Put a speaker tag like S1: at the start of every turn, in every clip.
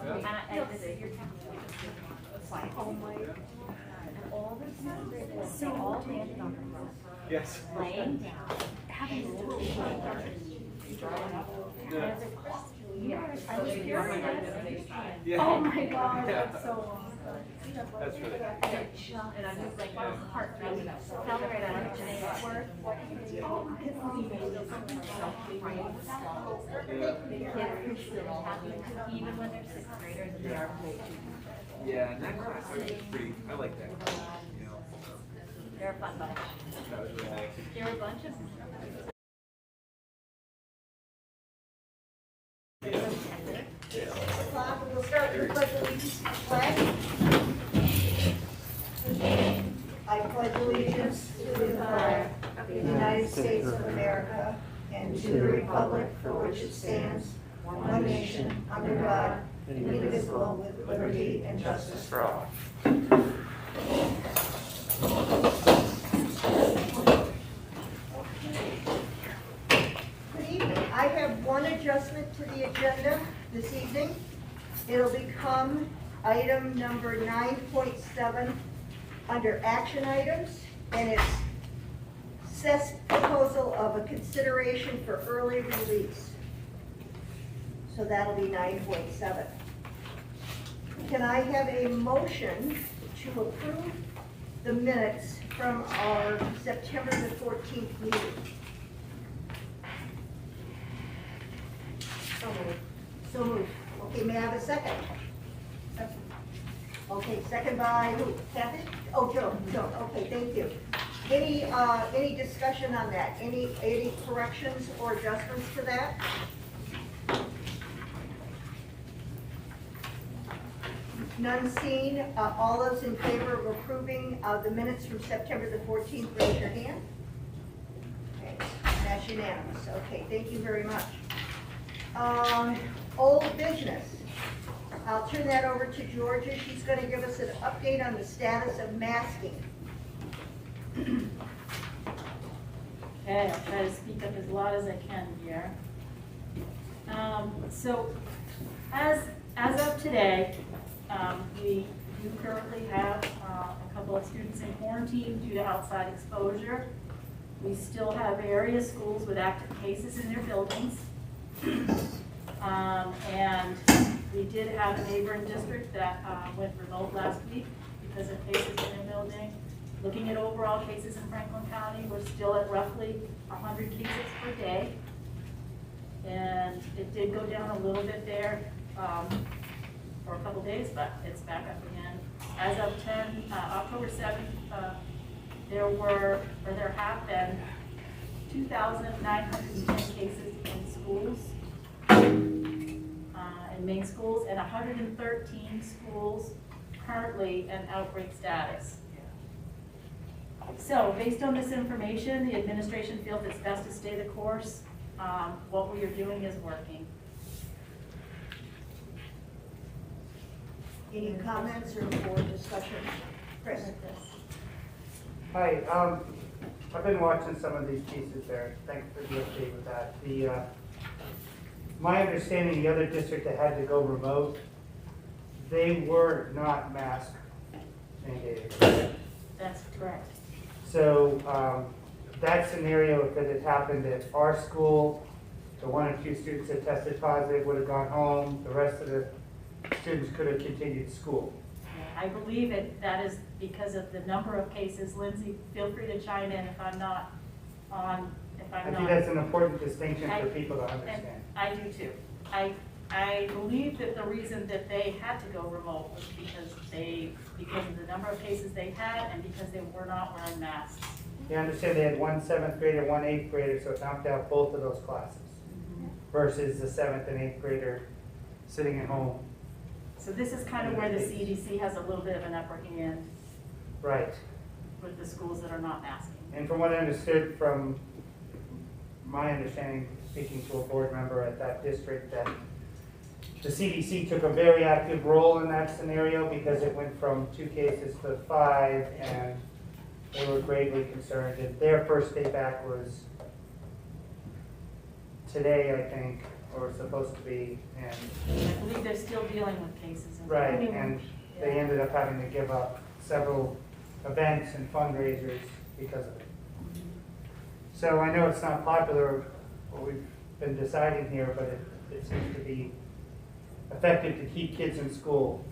S1: Oh my. All the students, so all landed on the front.
S2: Yes.
S1: Laying down, having a little
S2: Yeah.
S1: Oh my God, that's so awesome.
S2: That's really
S1: And I'm just like, heart rate, accelerate on it, and it's worth what you do. Oh, because we made it the kids are still happy, even when they're sixth graders and they are way too.
S2: Yeah, and that class was pretty, I like that class, you know.
S1: They're a fun bunch.
S2: That was really nice.
S1: They're a bunch of.
S3: We'll start with the pledge allegiance to the flag. I pledge allegiance to the flag of the United States of America and to the republic for which it stands, one nation, under God, indivisible, with liberty and justice for all. Good evening. I have one adjustment to the agenda this evening. It'll become item number 9.7 under action items, and it's CES proposal of a consideration for early release. So that'll be 9.7. Can I have a motion to approve the minutes from our September the 14th meeting? So moved. So moved. Okay, may I have a second? Second. Okay, second by who? Kathy? Oh, Joe. Joe. Okay, thank you. Any discussion on that? Any corrections or adjustments to that? None seen. All those in favor of approving the minutes from September the 14th, raise your hand. Okay, that's unanimous. Okay, thank you very much. Old business. I'll turn that over to Georgia. She's going to give us an update on the status of masking.
S4: Okay, I'll try to speak up as loud as I can here. So, as of today, we do currently have a couple of students in quarantine due to outside exposure. We still have various schools with active cases in their buildings. And we did have a neighboring district that went remote last week because of cases in their building. Looking at overall cases in Franklin County, we're still at roughly 100 cases per day. And it did go down a little bit there for a couple days, but it's back up again. As of October 7th, there have been 2,910 cases in schools, in main schools, and 113 schools currently in outbreak status. So, based on this information, the administration feels it's best to stay the course. What we are doing is working.
S3: Any comments or discussion? Chris?
S5: Hi, I've been watching some of these pieces there. Thanks for the update with that. My understanding, the other district that had to go remote, they were not mask mandated.
S4: That's correct.
S5: So that scenario, if it had happened at our school, the 1 or 2 students that tested positive would have gone home. The rest of the students could have continued school.
S4: I believe that is because of the number of cases. Lindsay, feel free to chime in if I'm not on.
S5: I think that's an important distinction for people to understand.
S4: I do too. I believe that the reason that they had to go remote was because of the number of cases they had and because they were not wearing masks.
S5: You understand they had 1 7th grader, 1 8th grader, so it knocked out both of those classes versus the 7th and 8th grader sitting at home.
S4: So this is kind of where the CDC has a little bit of an upper hand.
S5: Right.
S4: With the schools that are not masking.
S5: And from what I understood from my understanding, speaking to a board member at that district, that the CDC took a very active role in that scenario because it went from 2 cases to 5, and they were gravely concerned. And their first day back was today, I think, or supposed to be, and,
S4: I believe they're still dealing with cases.
S5: right, and they ended up having to give up several events and fundraisers because of it. So I know it's not popular, what we've been deciding here, but it seems to be effective to keep kids in school.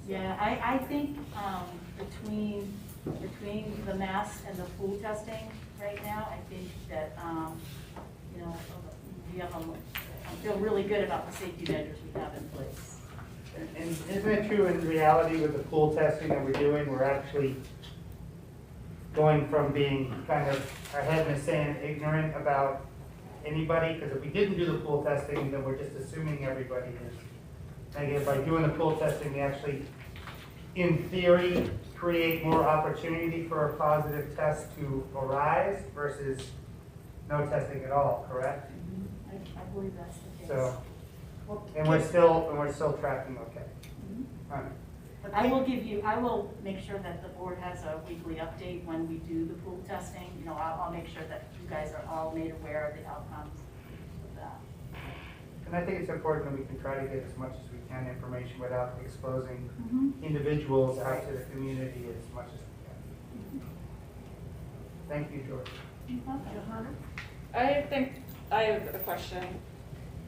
S4: Yeah, I think between the masks and the pool testing right now, I think that, you know, I feel really good about the safety measures we have in place.
S5: And isn't it true in reality with the pool testing that we're doing, we're actually going from being kind of our head in the sand, ignorant about anybody? Because if we didn't do the pool testing, then we're just assuming everybody is negative. By doing the pool testing, we actually, in theory, create more opportunity for a positive test to arise versus no testing at all, correct?
S4: I believe that's the case.
S5: So,
S4: Well,
S5: and we're still tracking okay.
S4: Mhm.
S5: All right.
S4: I will make sure that the board has a weekly update when we do the pool testing. You know, I'll make sure that you guys are all made aware of the outcomes of that.
S5: And I think it's important that we can try to get as much as we can information without exposing
S4: Mm-hmm.
S5: individuals out to the community as much as we can. Thank you, George.
S6: I think I have a question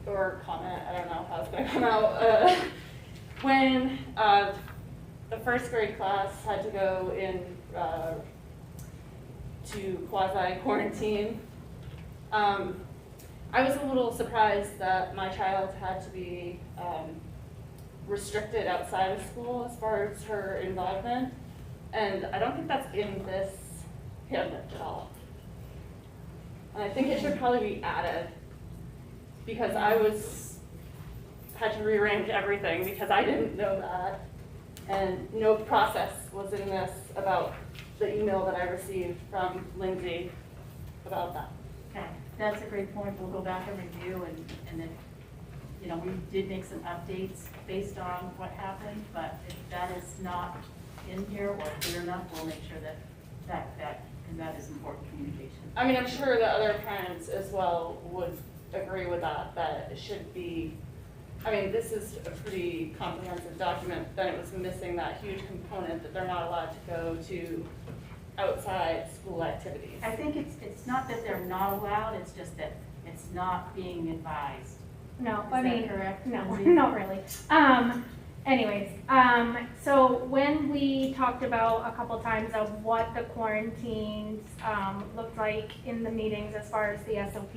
S6: or comment. I don't know how it's going to come out. When the first grade class had to go in to quasi quarantine, I was a little surprised that my child had to be restricted outside of school as far as her involvement, and I don't think that's in this handbook at all. And I think it should probably be added, because had to rearrange everything because I didn't know that. And no process was in this about the email that I received from Lindsay about that.
S4: Okay, that's a great point. We'll go back and review and then, you know, we did make some updates based on what happened, but if that is not in here or clear enough, we'll make sure and that is important communication.
S6: I mean, I'm sure that other parents as well would agree with that it should be, I mean, this is a pretty comprehensive document, then it was missing that huge component that they're not allowed to go to outside school activities.
S4: I think it's not that they're not allowed, it's just that it's not being advised.
S1: No,
S4: Is
S1: I
S4: that
S1: mean,
S4: correct,
S1: no,
S4: Lindsay?
S1: not really. Anyways, so when we talked about a couple times of what the quarantines looked like in the meetings as far as the SOP,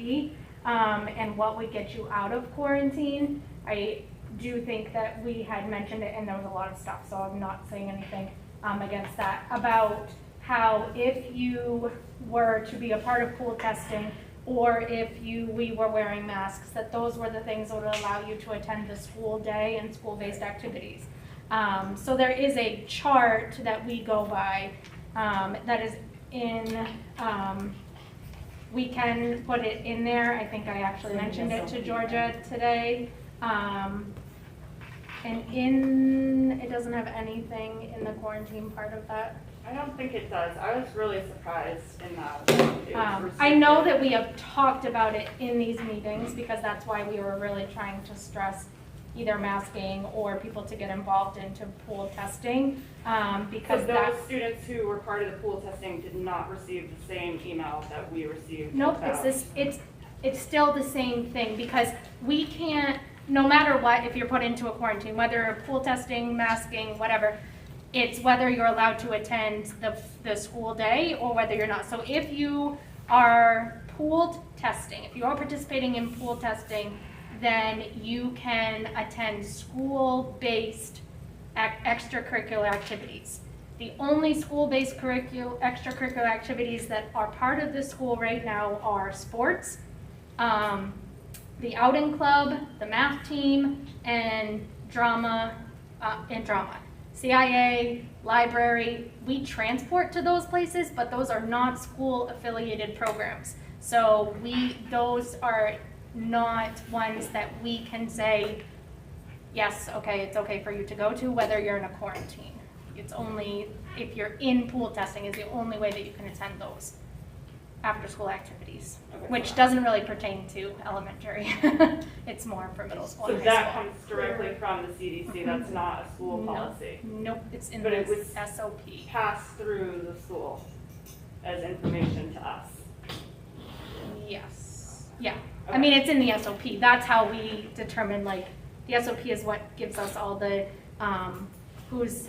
S1: and what would get you out of quarantine, I do think that we had mentioned it, and there was a lot of stuff, so I'm not saying anything against that, about how if you were to be a part of pool testing, or if we were wearing masks, that those were the things that would allow you to attend the school day and school-based activities. So there is a chart that we go by that is in, we can put it in there. I think I actually mentioned it to Georgia today. And it doesn't have anything in the quarantine part of that.
S6: I don't think it does. I was really surprised in that. It was
S1: I know that we have talked about it in these meetings because that's why we were really trying to stress either masking or people to get involved into pool testing, because
S6: those students who were part of the pool testing did not receive the same email that we received.
S1: Nope, it's still the same thing, because we can't, no matter what, if you're put into a quarantine, whether pool testing, masking, whatever, it's whether you're allowed to attend the school day or whether you're not. So if you are pooled testing, if you are participating in pool testing, then you can attend school-based extracurricular activities. The only school-based extracurricular activities that are part of the school right now are sports, the outing club, the math team, and drama. CIA, library, we transport to those places, but those are not school-affiliated programs. So those are not ones that we can say, yes, okay, it's okay for you to go to, whether you're in a quarantine. It's only if you're in pool testing is the only way that you can attend those. after-school activities,
S6: Okay.
S1: which doesn't really pertain to elementary. It's more for middle school
S6: So
S1: and
S6: that
S1: high school.
S6: comes directly from the CDC, that's not a school
S1: No.
S6: policy.
S1: Nope, it's in
S6: But it
S1: the
S6: was-
S1: SOP.
S6: Pass through the school as information to us.
S1: Yes, yeah. I
S6: Okay.
S1: mean, it's in the SOP. That's how we determine, like, the SOP is what gives us all the,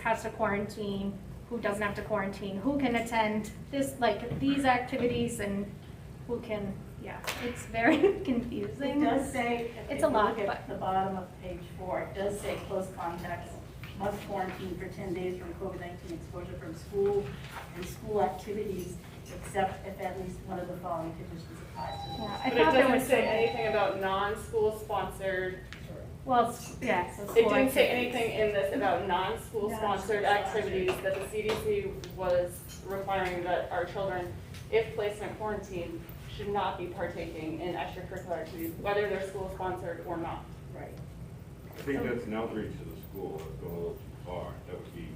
S1: has to quarantine, who doesn't have to quarantine, who can attend this, like, these activities, and who can, yeah, it's very confusing.
S4: It does say, if
S1: It's
S4: you
S1: a lot,
S4: look
S1: but-
S4: at the bottom of page 4, it does say close contacts must quarantine for 10 days from COVID-19 exposure from school and school activities, except if at least one of the following conditions applies to them.
S1: Yeah, I
S6: But it
S1: thought there
S6: doesn't
S1: was
S6: say
S1: some,
S6: anything about non-school sponsored.
S1: well, yeah, so
S6: It
S1: school
S6: didn't say
S1: activities.
S6: anything in this about non-school sponsored activities that the CDC was requiring that our children, if placed in quarantine, should not be partaking in extracurricular activities, whether they're school sponsored or not.
S4: Right.
S7: I think that's an outreach to the school, that's going a little too far, that would be,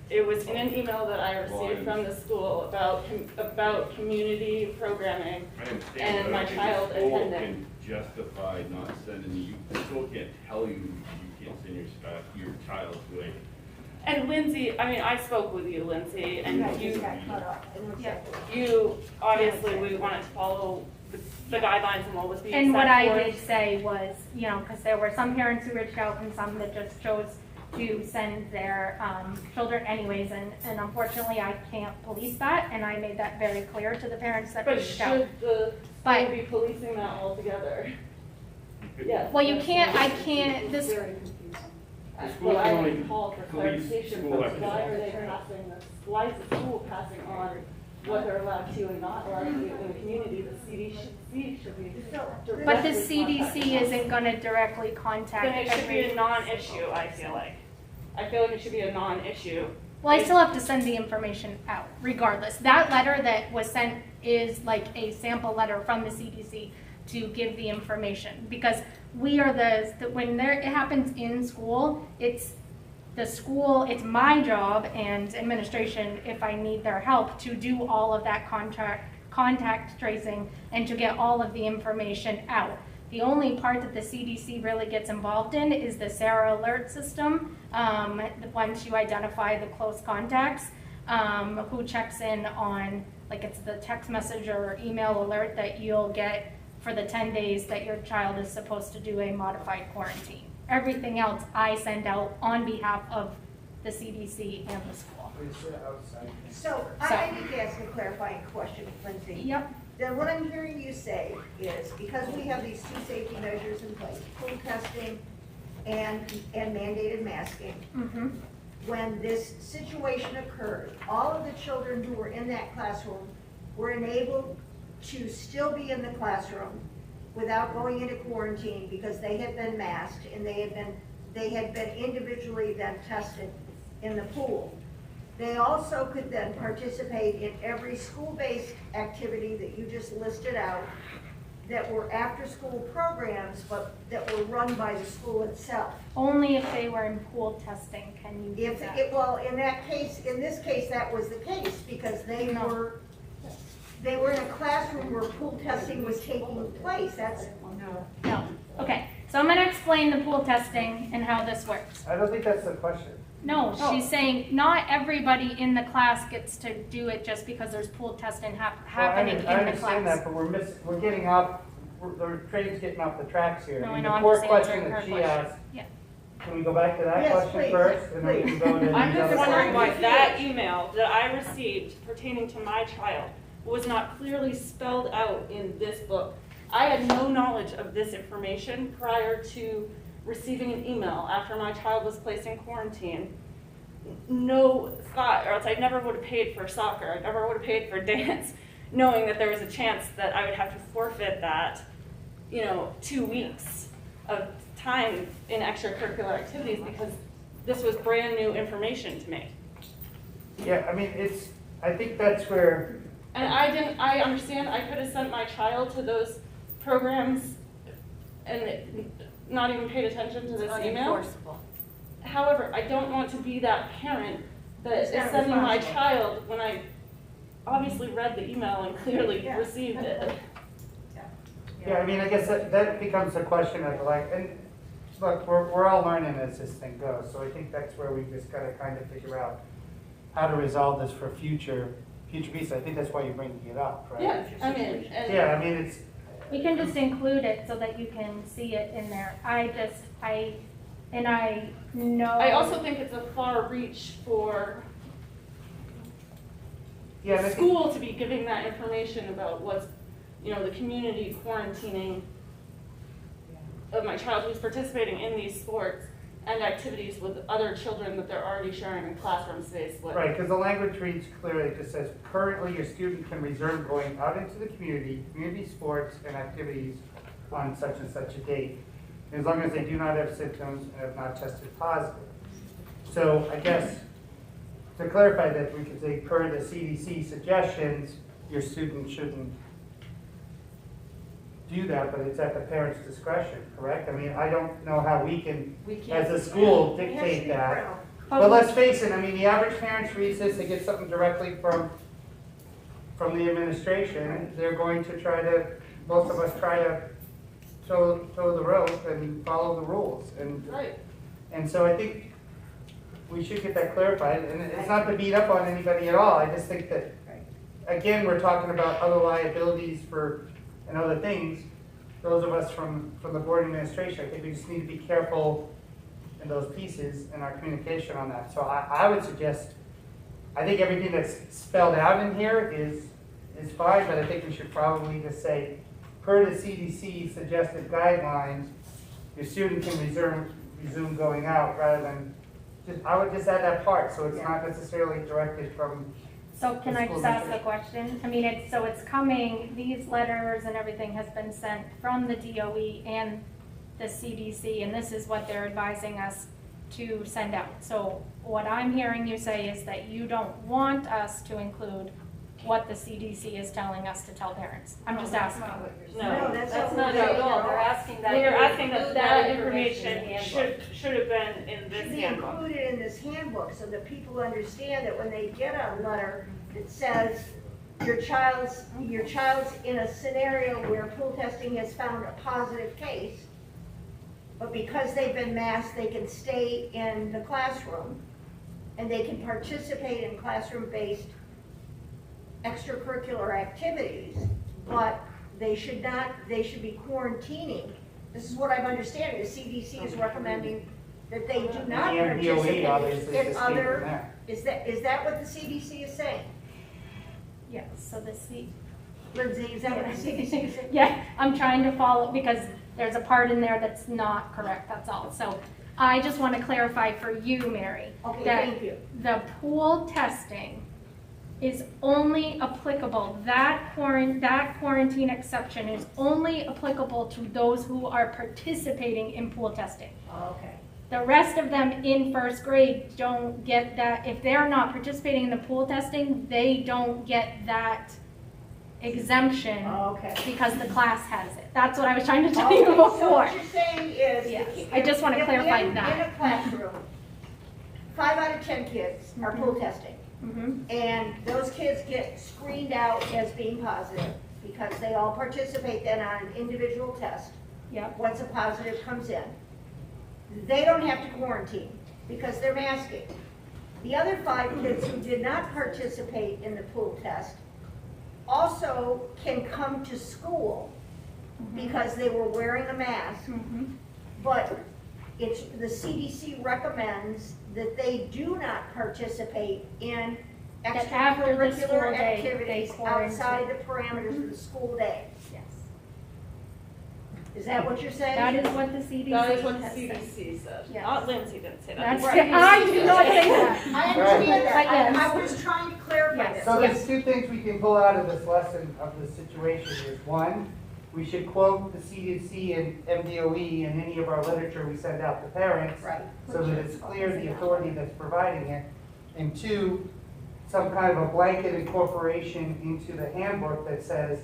S6: It was in an email that I received from the school about community programming.
S7: I understand,
S6: And
S7: but
S6: my
S7: I think
S6: child
S7: the school
S6: attended.
S7: can justify not sending you, the school can't tell you you can't send your child to a,
S6: And Lindsay, I mean, I spoke with you, Lindsay, and
S3: Right,
S6: you,
S3: got cut off. I know
S1: Yeah.
S3: exactly.
S6: you, obviously, we wanted to follow the guidelines and what was being
S1: And what
S6: set
S1: I
S6: forth.
S1: did say was, you know, because there were some parents who reached out and some that just chose to send their children anyways, and unfortunately I can't police that, and I made that very clear to the parents that
S6: But
S1: reached out.
S6: should the
S1: But-
S6: school be policing that altogether? Yes.
S1: Well, you can't, I can't, this,
S4: Very confusing.
S7: The school
S6: Well,
S7: can
S6: I
S7: only
S6: called for
S7: police
S6: clarification,
S7: school
S6: but why are they
S7: activities.
S6: passing this, why is the school passing on what they're allowed to and not allowed to do in the community? The CDC should be.
S1: but the
S6: directly
S1: CDC
S6: contacting us.
S1: isn't gonna directly contact
S6: Then it should be
S1: every.
S6: a non-issue, I feel like. I feel like it should be a non-issue.
S1: Well, I still have to send the information out regardless. That letter that was sent is like a sample letter from the CDC to give the information, because we are when it happens in school, it's the school, it's my job and administration, if I need their help, to do all of that contact tracing and to get all of the information out. The only part that the CDC really gets involved in is the SARA alert system. Once you identify the close contacts, who checks in on, like, it's the text message or email alert that you'll get for the 10 days that your child is supposed to do a modified quarantine. Everything else I send out on behalf of the CDC and the school.
S3: So I need to ask a clarifying question, Lindsay.
S1: Yep.
S3: Then what I'm hearing you say is, because we have these 2 safety measures in place, pool testing and mandated masking,
S1: Mm-hmm.
S3: when this situation occurred, all of the children who were in that classroom were enabled to still be in the classroom without going into quarantine because they had been masked and they had been individually then tested in the pool. They also could then participate in every school-based activity that you just listed out that were after-school programs, but that were run by the school itself.
S1: Only if they were in pool testing can you do
S3: If
S1: that.
S3: well, in this case, that was the case, because they
S1: No.
S3: were in a classroom where pool testing was taking place,
S1: No. Okay, so I'm gonna explain the pool testing and how this works.
S5: I don't think that's the question.
S1: No, she's saying not everybody in the class gets to do it just because there's pool testing happening in
S5: I
S1: the
S5: understand that,
S1: class.
S5: but we're getting off, the train's getting off the tracks here.
S1: No, I
S5: And
S1: know,
S5: the
S1: I'm
S5: core
S1: just
S5: question
S1: answering her
S5: that she
S1: question.
S5: asked,
S1: Yeah.
S5: can we go back to that
S3: Yes,
S5: question
S3: please,
S5: first? And then we can go to
S6: I'm
S5: these
S6: just
S5: other
S6: wondering why
S5: questions?
S6: that email that I received pertaining to my child was not clearly spelled out in this book. I had no knowledge of this information prior to receiving an email after my child was placed in quarantine. No thought, or else I never would have paid for soccer, I never would have paid for dance, knowing that there was a chance that I would have to forfeit that, 2 weeks of time in extracurricular activities because this was brand new information to me.
S5: Yeah, I mean, I think that's where,
S6: And I understand I could have sent my child to those programs and not even paid attention to this email. However, I don't want to be that parent that is
S3: It's not
S6: sending my
S3: responsible.
S6: child when obviously read the email and clearly
S3: Yeah.
S6: received it.
S5: Yeah, I mean, I guess that becomes a question of like, and look, we're all learning as this thing goes, so I think that's where we just gotta kind of figure out how to resolve this for future pieces. I think that's why you're bringing it up, right?
S6: Yeah, I mean, and
S5: Yeah, I mean, it's,
S1: We can just include it so that you can see it in there. I know.
S6: I also think it's a far reach for
S5: yeah, and I
S6: the
S5: think-
S6: school to be giving that information about what's, you know, the community quarantining of my child who's participating in these sports and activities with other children that they're already sharing a classroom space with.
S5: Right, because the language reads clearly, it just says, currently your student can reserve going out into the community sports and activities on such and such a date, as long as they do not have symptoms and have not tested positive. So I guess, to clarify that, we could say, per the CDC suggestions, your student shouldn't do that, but it's at the parent's discretion, correct? I mean, I don't know how we can, as a school,
S3: It has to
S5: dictate
S3: be
S5: that.
S3: parental.
S5: But let's face it, I mean, the average parent reads this, they get something directly from the administration. They're going to try to, most of us try to toe the rope and follow the rules.
S6: Right.
S5: And so I think we should get that clarified, and it's not to beat up on anybody at all. I just think that, again, we're talking about other liabilities and other things. Those of us from the board administration, I think we just need to be careful in those pieces in our communication on that. So I would suggest, I think everything that's spelled out in here is fine, but I think we should probably just say, per the CDC suggested guidelines, your student can resume going out rather than, I would just add that part, so it's not necessarily directed from.
S1: So can I just ask a question? I mean, it's coming, these letters and everything has been sent from the DOE and the CDC, and this is what they're advising us to send out. So what I'm hearing you say is that you don't want us to include what the CDC is telling us to tell parents. I'm just asking.
S3: No, that's not
S4: not
S3: what
S4: it at
S3: we're
S4: all.
S3: saying.
S4: They're asking that.
S6: We're
S4: you
S6: asking
S4: include
S6: that
S4: information in the
S6: information
S4: handbook.
S6: should have been in
S3: Should
S6: this
S3: be
S6: handbook.
S3: included in this handbook so that people understand that when they get a letter that says your child's in a scenario where pool testing has found a positive case, but because they've been masked, they can stay in the classroom and they can participate in classroom-based extracurricular activities, but they should be quarantining. This is what I'm understanding, the CDC is recommending that they do not
S5: The MDOE
S3: participate
S5: obviously
S3: in
S5: just came from
S3: other,
S5: there.
S3: is that what the CDC is saying?
S1: Yes, so the
S3: Lindsay, is that what the CDC is saying?
S1: Yeah, I'm trying to follow because there's a part in there that's not correct, that's all. So I just want to clarify for you, Mary,
S3: Okay,
S1: that
S3: thank you.
S1: the pool testing is only applicable, that quarantine exception is only applicable to those who are participating in pool testing.
S3: Okay.
S1: The rest of them in first grade don't get that. If they're not participating in the pool testing, they don't get that exemption
S3: Okay.
S1: because the class has it. That's what I was trying to tell
S3: Okay,
S1: you
S3: so
S1: before.
S3: what you're saying is.
S1: Yes,
S3: if-
S1: I just wanna
S3: if
S1: clarify
S3: in
S1: that.
S3: a classroom, 5 out of 10 kids are pool testing.
S1: Mhm.
S3: And those kids get screened out as being positive because they all participate then on an individual test.
S1: Yep.
S3: Once a positive comes in. They don't have to quarantine because they're masking. The other 5 kids who did not participate in the pool test also can come to school because they were wearing a mask.
S1: Mhm.
S3: But the CDC recommends that they do not participate in
S1: That after the school
S3: extracurricular
S1: day, they
S3: activities
S1: quarantine.
S3: outside the parameters of the school day.
S1: Yes.
S3: Is that what you're saying?
S1: That is what the CDC
S6: That is what the
S1: has said.
S6: CDC said.
S1: Yes.
S6: Not Lindsay didn't say that.
S1: That's,
S6: Right.
S1: I did not say that.
S3: I understand that.
S1: But yes.
S3: I was trying to clarify
S1: Yes.
S3: this.
S5: So there's 2 things we can pull out of this lesson of the situation is, 1, we should quote the CDC and MDOE in any of our literature we send out to parents.
S3: Right.
S5: So that it's clear the authority that's providing it. And 2, some kind of a blanket incorporation into the handbook that says,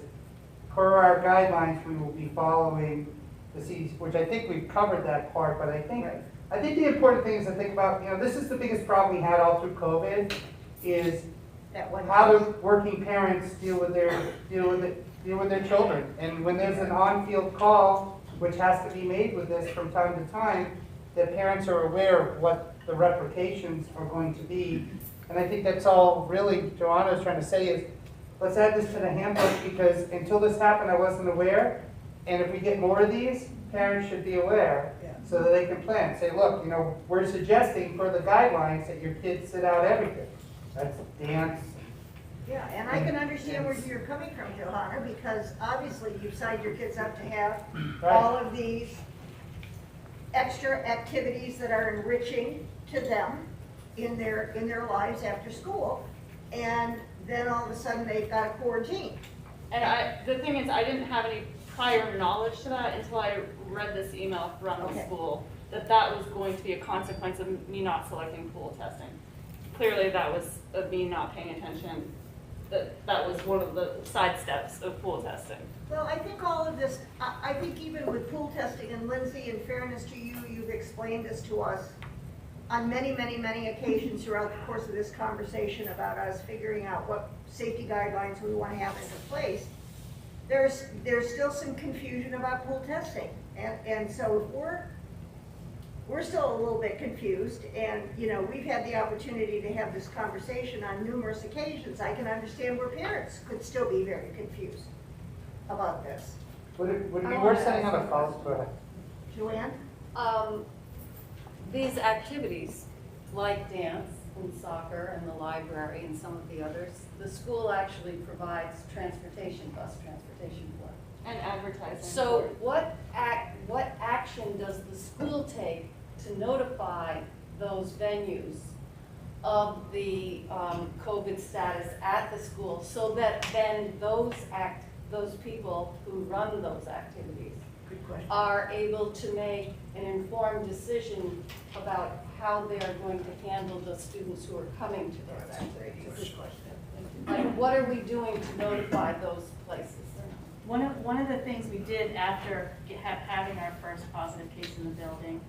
S5: per our guidelines, we will be following the CDC, which I think we've covered that part, but I think the important thing is to think about, this is the biggest problem we had all through COVID, is
S3: that one.
S5: how do working parents deal with their children? And when there's an on-field call, which has to be made with this from time to time, that parents are aware of what the replications are going to be. And I think that's all really Joanna is trying to say is, let's add this to the handbook, because until this happened, I wasn't aware. And if we get more of these, parents should be aware so that they can plan. Say, look, we're suggesting for the guidelines that your kids sit out everything. That's dance.
S3: Yeah, and I can understand where you're coming from, Johanna, because obviously you've signed your kids up to have all of these extra activities that are enriching to them in their lives after school, and then all of a sudden they've got a quarantine.
S6: And the thing is, I didn't have any prior knowledge to that until I read this email from the school, that was going to be a consequence of me not selecting pool testing. Clearly that was of me not paying attention, that was one of the side steps of pool testing.
S3: Well, I think all of this, I think even with pool testing, and Lindsay, in fairness to you, you've explained this to us on many, many, many occasions throughout the course of this conversation about us figuring out what safety guidelines we want to have into place. There's still some confusion about pool testing. And so if we're still a little bit confused, and we've had the opportunity to have this conversation on numerous occasions, I can understand where parents could still be very confused about this.
S5: Would it be worth setting up a policy? Go ahead.
S3: Joanne?
S8: These activities, like dance and soccer and the library and some of the others, the school actually provides transportation for.
S6: And advertising.
S8: So what action does the school take to notify those venues of the COVID status at the school, so that then those people who run those activities are able to make an informed decision about how they are going to handle the students who are coming to those activities? Like, what are we doing to notify those places?
S4: One of the things we did after having our first positive case in the building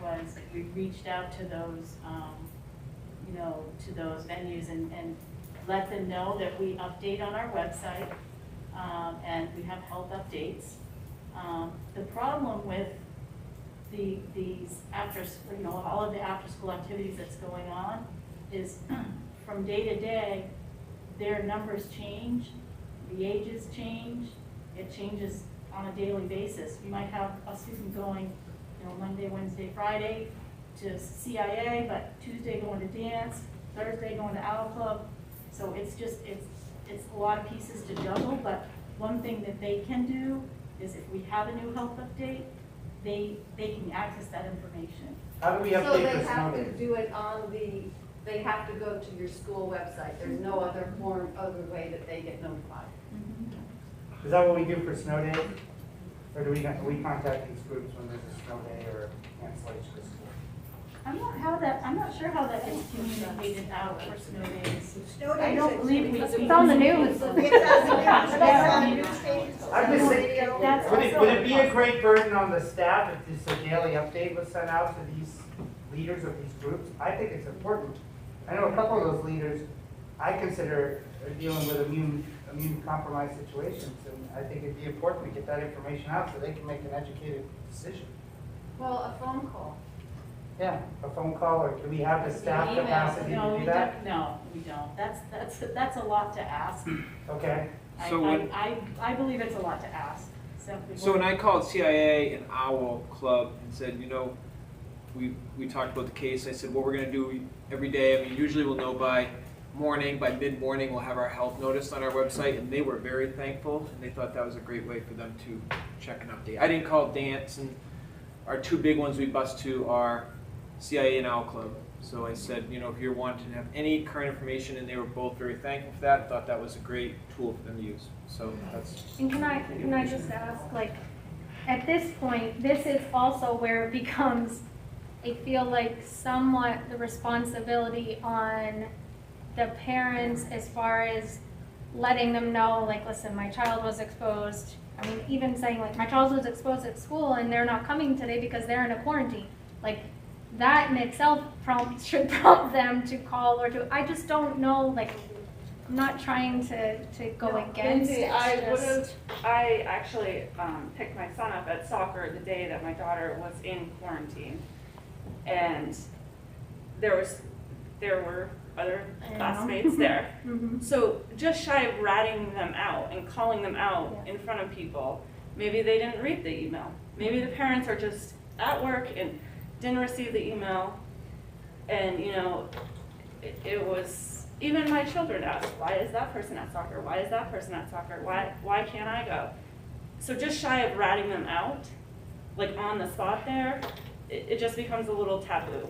S4: was we reached out to those, to those venues and let them know that we update on our website, and we have health updates. The problem with these all of the after-school activities that's going on is from day to day, their numbers change, the ages change. It changes on a daily basis. You might have a student going, Monday, Wednesday, Friday to CIA, but Tuesday going to dance, Thursday going to Owl Club. So it's a lot of pieces to juggle, but one thing that they can do is if we have a new health update, they can access that information.
S5: How do we
S8: So
S5: update
S8: they
S5: this
S8: have to
S5: nowadays?
S8: do it they have to go to your school website. There's no other way that they get notified.
S5: Is that what we do for snow days? Or do we contact these groups when there's a snow day or cancellation of school?
S4: I'm not sure how that gets communicated out for snow days.
S3: Snow days.
S4: I don't believe we.
S1: It's on the news.
S3: It's on the news stations.
S5: I'm just saying,
S3: Radio.
S4: That's
S5: would
S4: also
S5: it be a great burden on the staff if this daily update was sent out to these leaders of these groups? I think it's important. I know a couple of those leaders I consider are dealing with immune compromised situations, and I think it'd be important to get that information out so they can make an educated decision.
S8: Well, a phone call.
S5: Yeah, a phone call, or can we have the staff
S4: Email.
S5: capacity
S4: No,
S5: to
S4: we
S5: do that?
S4: No, we don't. That's a lot to ask.
S5: Okay.
S2: So when-
S4: I believe it's a lot to ask.
S2: So when I called CIA and Owl Club and said, we talked about the case, I said, what we're gonna do every day, usually we'll know by mid-morning, we'll have our health notice on our website, and they were very thankful, and they thought that was a great way for them to check an update. I didn't call dance, and our two big ones we bus to are CIA and Owl Club. So I said, if you're wanting to have any current information, and they were both very thankful for that, thought that was a great tool for them to use. So that's.
S1: And can I just ask, at this point, this is also where it becomes, I feel like, somewhat the responsibility on the parents as far as letting them know, listen, my child was exposed. Even saying, my child was exposed at school and they're not coming today because they're in a quarantine. That in itself should prompt them to call or to, I just don't know, I'm not trying to go
S3: No,
S1: against
S6: Lindsay,
S1: it.
S6: I actually picked my son up at soccer the day that my daughter was in quarantine. And there were other
S1: I know.
S6: classmates there.
S1: Mhm.
S6: So just shy of ratting them out and calling them out
S1: Yeah.
S6: in front of people, maybe they didn't read the email. Maybe the parents are just at work and didn't receive the email. And, you know, it was, even my children asked, why is that person at soccer? Why is that person at soccer? Why can't I go? So just shy of ratting them out, like on the spot there, it just becomes a little taboo.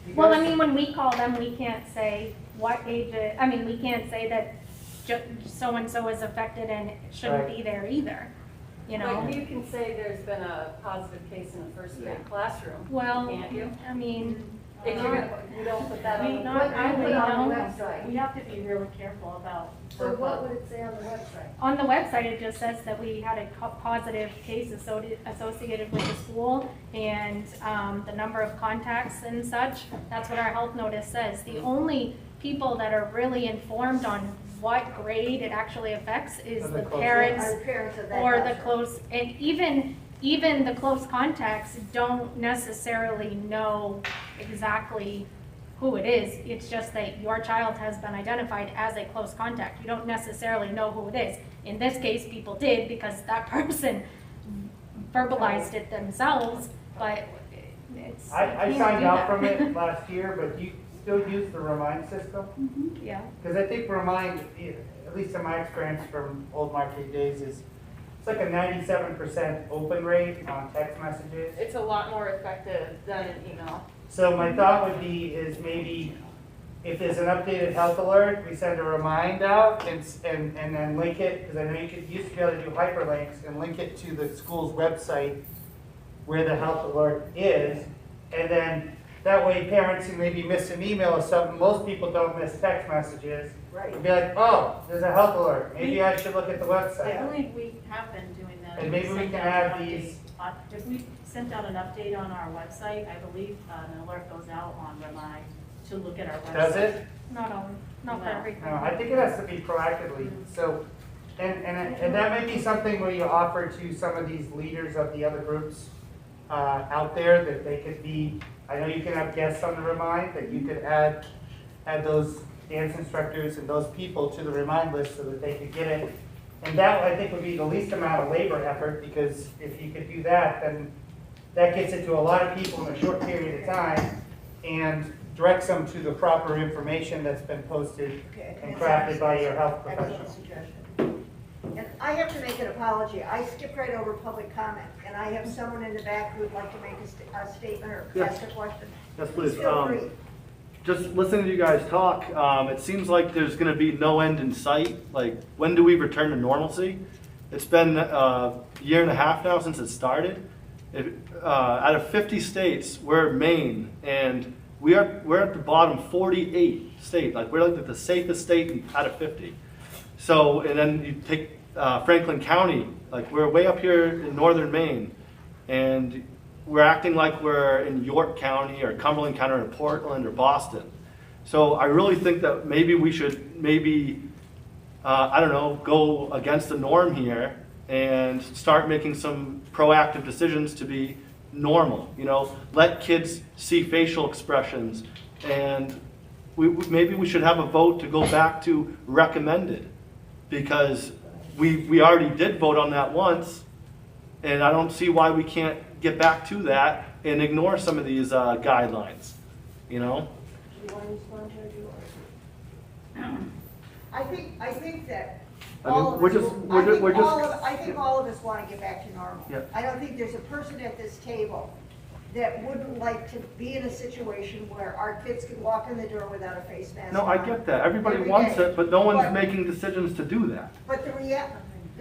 S5: You
S1: Well, I
S5: guys-
S1: mean, when we call them, we can't say what age I mean, we can't say that so-and-so is affected and shouldn't
S5: Right.
S1: be there either, you know?
S8: But you can say there's been a positive case in a first grade classroom,
S1: Well,
S8: can't you?
S1: I mean,
S8: If you're gonna, you don't put that on,
S1: Not
S8: what you put
S1: really,
S8: on the
S1: no.
S8: website.
S4: We have to be really careful about.
S3: So what would it say on the website?
S1: on the website, it just says that we had a positive case associated with the school and the number of contacts and such. That's what our health notice says. The only people that are really informed on what grade it actually affects is
S5: Are
S1: the
S5: the close
S1: parents
S3: Are the parents of that
S1: or the
S3: classroom?
S1: close, and even the close contacts don't necessarily know exactly who it is. It's just that your child has been identified as a close contact. You don't necessarily know who it is. In this case, people did because that person verbalized it themselves, but it's.
S5: I
S1: can't
S5: signed
S1: do
S5: out
S1: that.
S5: from it last year, but you still use the Remind system?
S1: Yeah.
S5: Because I think Remind, at least in my experience from old market days, is it's like a 97% open rate on text messages.
S6: It's a lot more effective than an email.
S5: So my thought would be is maybe if there's an updated health alert, we send a remind out and then link it, because I know you used to be able to do hyperlinks and link it to the school's website where the health alert is. And then that way parents who maybe miss an email or something, most people don't miss text messages.
S3: Right.
S5: Would be like, oh, there's a health alert. Maybe I should look at the
S4: I
S5: website.
S4: believe we have been doing that.
S5: And maybe we
S4: sent
S5: can
S4: out
S5: add
S4: an
S5: these-
S4: update if we sent out an update on our website, I believe an alert goes out on Remind to look at our website.
S5: Does it?
S1: Not all, not for
S4: No.
S1: everything.
S5: No, I think it has to be proactively. So, and that may be something where you offer to some of these leaders of the other groups out there that they could be, I know you can have guests on the Remind, that you could add those dance instructors and those people to the Remind list so that they could get it. And that, I think, would be the least amount of labor effort, because if you could do that, then that gets it to a lot of people in a short period of time and directs them to the proper information that's been posted
S3: Okay,
S5: and
S3: that's
S5: crafted by your health
S3: Excellent
S5: professional.
S3: suggestion. And I have to make an apology. I skipped right over public comment, and I have someone in the back who would like to make a statement or
S9: Yes.
S3: ask a question.
S9: Yes, please.
S3: Feel free.
S9: Just listening to you guys talk, it seems like there's going to be no end in sight. Like, when do we return to normalcy? It's been a year and a half now since it started. Out of 50 states, we're Maine, and we're at the bottom 48 state. Like, we're like the safest state out of 50. So, and then you take Franklin County, like we're way up here in northern Maine, and we're acting like we're in York County or Cumberland County or Portland or Boston. So I really think that maybe we should I don't know, go against the norm here and start making some proactive decisions to be normal. You know, let kids see facial expressions, and maybe we should have a vote to go back to recommended, because we already did vote on that once, and I don't see why we can't get back to that and ignore some of these guidelines, you know?
S3: Do you want to respond to it? I think that
S9: I mean,
S3: all of
S9: we're
S3: us,
S9: just-
S3: will-
S9: we're
S3: I
S9: ju-
S3: think
S9: we're just-
S3: all of, I think all of us want to get back to normal.
S9: Yeah.
S3: I don't think there's a person at this table that wouldn't like to be in a situation where our kids could walk in the door without a face mask
S9: No, I
S3: on.
S9: get that. Everybody
S3: Every
S9: wants
S3: day.
S9: it, but no one's
S3: But-
S9: making decisions to do that.
S3: But the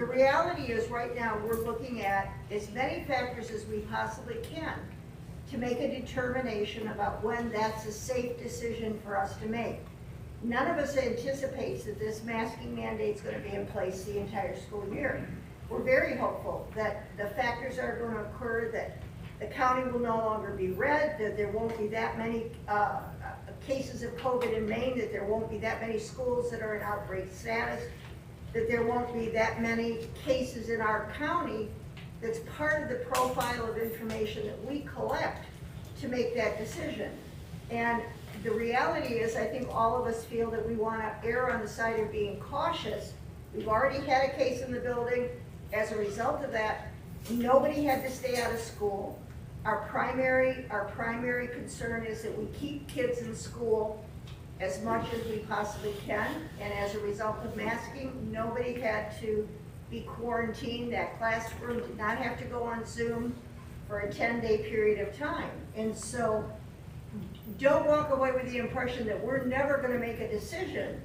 S3: reality is, right now, we're looking at as many factors as we possibly can to make a determination about when that's a safe decision for us to make. None of us anticipates that this masking mandate's gonna be in place the entire school year. We're very hopeful that the factors are gonna occur that the county will no longer be red, that there won't be that many cases of COVID in Maine, that there won't be that many schools that are in outbreak status, that there won't be that many cases in our county. That's part of the profile of information that we collect to make that decision. And the reality is, I think all of us feel that we want to err on the side of being cautious. We've already had a case in the building. As a result of that, nobody had to stay out of school. Our primary concern is that we keep kids in school as much as we possibly can. And as a result of masking, nobody had to be quarantined. That classroom did not have to go on Zoom for a 10-day period of time. And so don't walk away with the impression that we're never going to make a decision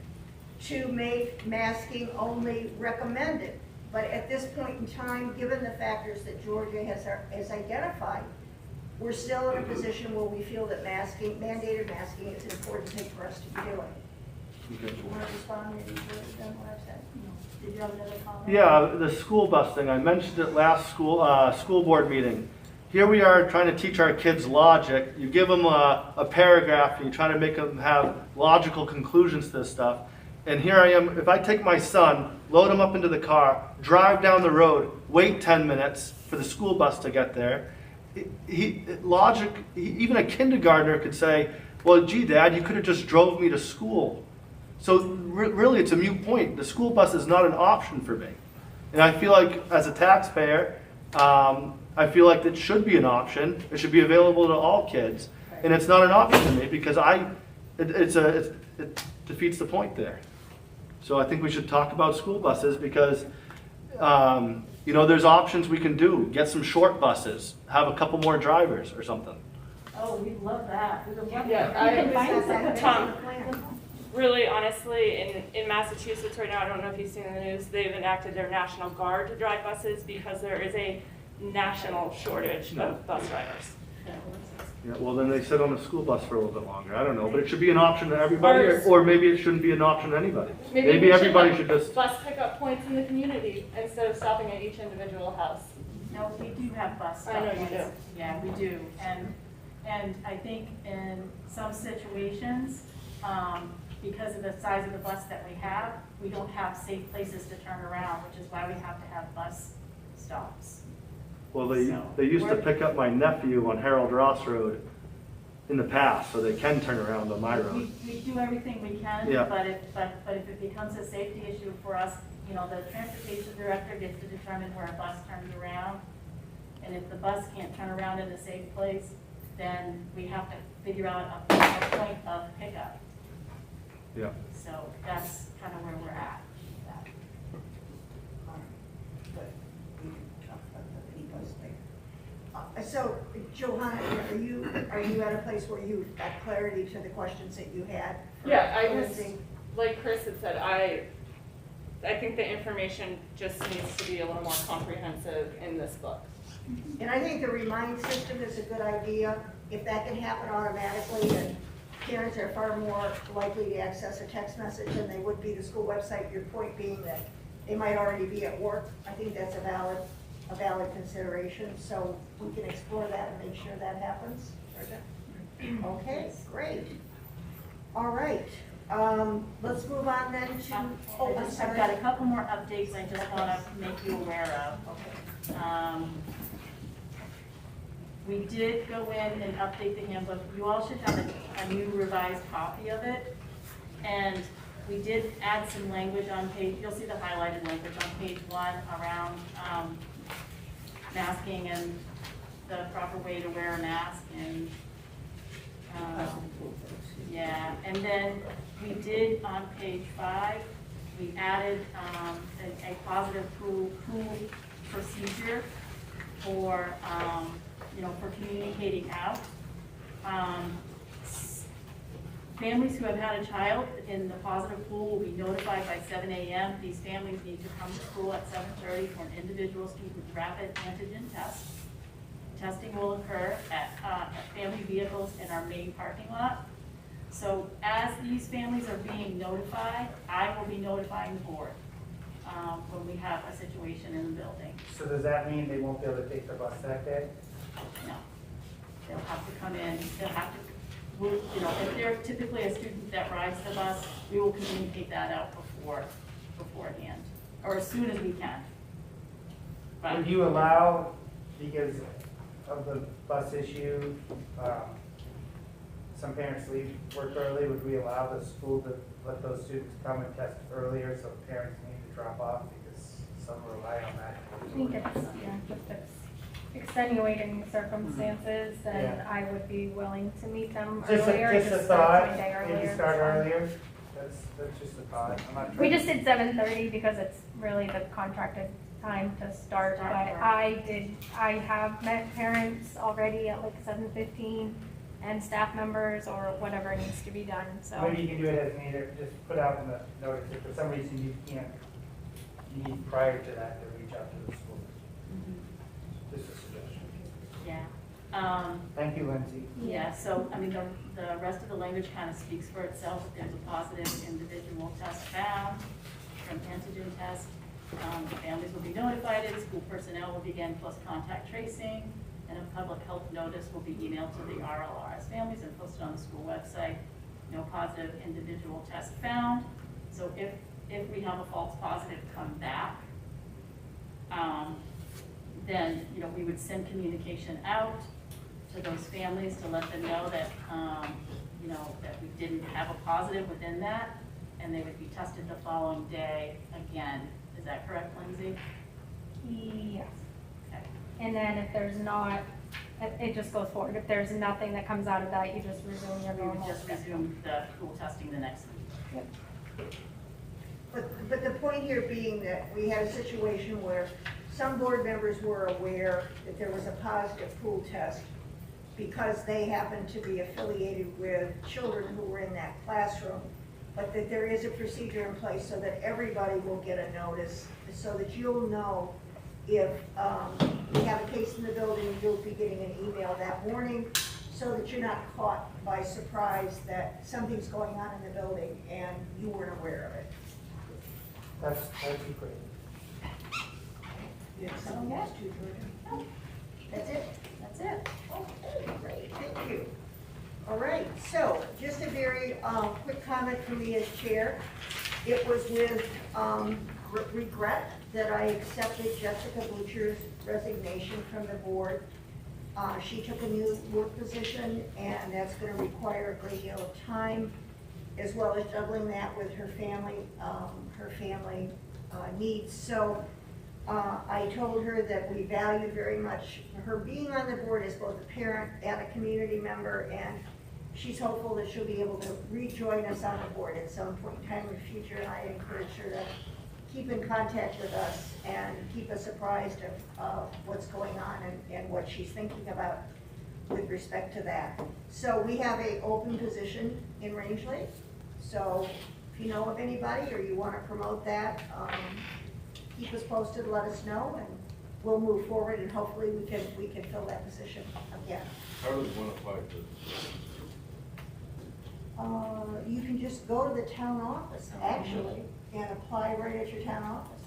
S3: to make masking only recommended. But at this point in time, given the factors that Georgia has identified, we're still in a position where we feel that mandated masking is an important thing for us to be doing.
S9: Okay.
S3: Do you want to respond maybe to what I've said?
S4: Did you have another comment?
S9: Yeah, the school bus thing, I mentioned it last school board meeting. Here we are trying to teach our kids logic. You give them a paragraph and you try to make them have logical conclusions to this stuff. And here I am, if I take my son, load him up into the car, drive down the road, wait 10 minutes for the school bus to get there, even a kindergartner could say, well, gee, Dad, you could have just drove me to school. So really, it's a moot point. The school bus is not an option for me. And I feel like, as a taxpayer, I feel like it should be an option. It should be available to all kids. And it's not an option to me because it defeats the point there. So I think we should talk about school buses because, there's options we can do. Get some short buses, have a couple more drivers or something.
S4: Oh, we love that. We would love
S6: Yeah,
S4: that. You can
S6: I-
S4: find something.
S6: Tom. Really, honestly, in Massachusetts right now, I don't know if you've seen the news, they've enacted their National Guard to drive buses because there is a national shortage of bus drivers.
S9: Yeah, well, then they sit on a school bus for a little bit longer. I don't know, but it should be an option to everybody, or maybe it shouldn't be an option to anybody. Maybe
S6: we
S9: everybody
S6: have
S9: should just.
S6: bus pickup points in the community instead of stopping at each individual house.
S4: No, we do have bus
S6: I know
S4: stop
S6: you do.
S4: points. Yeah, we do. And I think in some situations, because of the size of the bus that we have, we don't have safe places to turn around, which is why we have to have bus stops.
S9: Well, they used to pick up my nephew on Harold Ross Road in the past, so they can turn around on my road.
S4: We do everything we can,
S9: Yeah.
S4: but if it becomes a safety issue for us, the transportation director gets to determine where a bus turns around. And if the bus can't turn around in a safe place, then we have to figure out a point of pickup.
S9: Yeah.
S4: So that's kind of where we're at. with that.
S3: But we can talk about the bus later. So, Johanna, are you at a place where you got clarity to the questions that you had? for
S6: Yeah, I just,
S3: Lindsay?
S6: like Chris had said, I think the information just needs to be a little more comprehensive in this book.
S3: And I think the remind system is a good idea. If that can happen automatically, then parents are far more likely to access a text message than they would be the school website. Your point being that they might already be at work. I think that's a valid consideration. So we can explore that and make sure that happens. Okay, great. All right. Let's move on then to,
S4: I've got a couple more updates I just want to make you aware of.
S3: Okay.
S4: We did go in and update the handbook. You all should have a new revised copy of it. And we did add some language on page, you'll see the highlighted language on page 1 around masking and the proper way to wear a mask and yeah, and then we did on page 5, we added a positive pool procedure for for communicating out. Families who have had a child in the positive pool will be notified by 7 a.m. These families need to come to school at 7:30 for an individual student rapid antigen test. Testing will occur at family vehicles in our main parking lot. So as these families are being notified, I will be notifying the board when we have a situation in the building.
S5: So does that mean they won't be able to take the bus that day?
S4: No. They'll have to come in, they'll have to, if they're typically a student that rides the bus, we will communicate that out beforehand, or as soon as we can. But-
S5: Would you allow, because of the bus issue, some parents leave work early, would we allow the school to let those students come and test earlier so parents need to drop off because some rely on that?
S1: I think it's, yeah, if it's extenuating circumstances, then
S5: Yeah.
S1: I would be willing to meet them
S5: Just
S1: earlier.
S5: a
S1: start
S5: thought,
S1: my day
S5: maybe
S1: earlier,
S5: start
S1: it's fine.
S5: earlier, that's just a thought, I'm not trying.
S1: We just did 7:30 because it's really the contracted time to start, but I have met parents already at like 7:15 and staff members or whatever needs to be done, so.
S5: Maybe you can do it as needed, just put out in the notice, if for some reason you can't, you need prior to that to reach out to the school. Just a suggestion.
S4: Yeah.
S5: Thank you, Lindsay.
S4: Yeah, so, I mean, the rest of the language kind of speaks for itself. There's a positive individual test found from antigen test. Families will be notified, school personnel will begin close contact tracing, and a public health notice will be emailed to the RLRS families and posted on the school website. No positive individual test found. So if we have a false positive come back, then, we would send communication out to those families to let them know that, that we didn't have a positive within that, and they would be tested the following day again. Is that correct, Lindsay?
S1: Yes.
S4: Okay.
S1: And then if there's not, it just goes forward. If there's nothing that comes out of that, you just resume your
S4: We would
S1: normal.
S4: just resume the pool testing the next week.
S1: Yep.
S3: But the point here being that we had a situation where some board members were aware that there was a positive pool test because they happened to be affiliated with children who were in that classroom, but that there is a procedure in place so that everybody will get a notice, so that you'll know if we have a case in the building, you'll be getting an email that morning, so that you're not caught by surprise that something's going on in the building and you weren't aware of it.
S5: That'd be great.
S3: You have something else to, Georgia? No. That's it?
S4: That's it.
S3: Okay, great, thank you. All right, so just a very quick comment from me as chair. It was with regret that I accepted Jessica Butcher's resignation from the board. She took a new work position, and that's going to require a great deal of time, as well as juggling that with her family needs. So I told her that we value very much her being on the board as both a parent and a community member, and she's hopeful that she'll be able to rejoin us on the board at some point in time in the future, and I encourage her to keep in contact with us and keep us apprised of what's going on and what she's thinking about with respect to that. So we have an open position in Rangeley, so if you know of anybody or you want to promote that, keep us posted, let us know, and we'll move forward, and hopefully we can fill that position again.
S7: How does one apply to this?
S3: You can just go to the town office, actually, and apply right at your town office.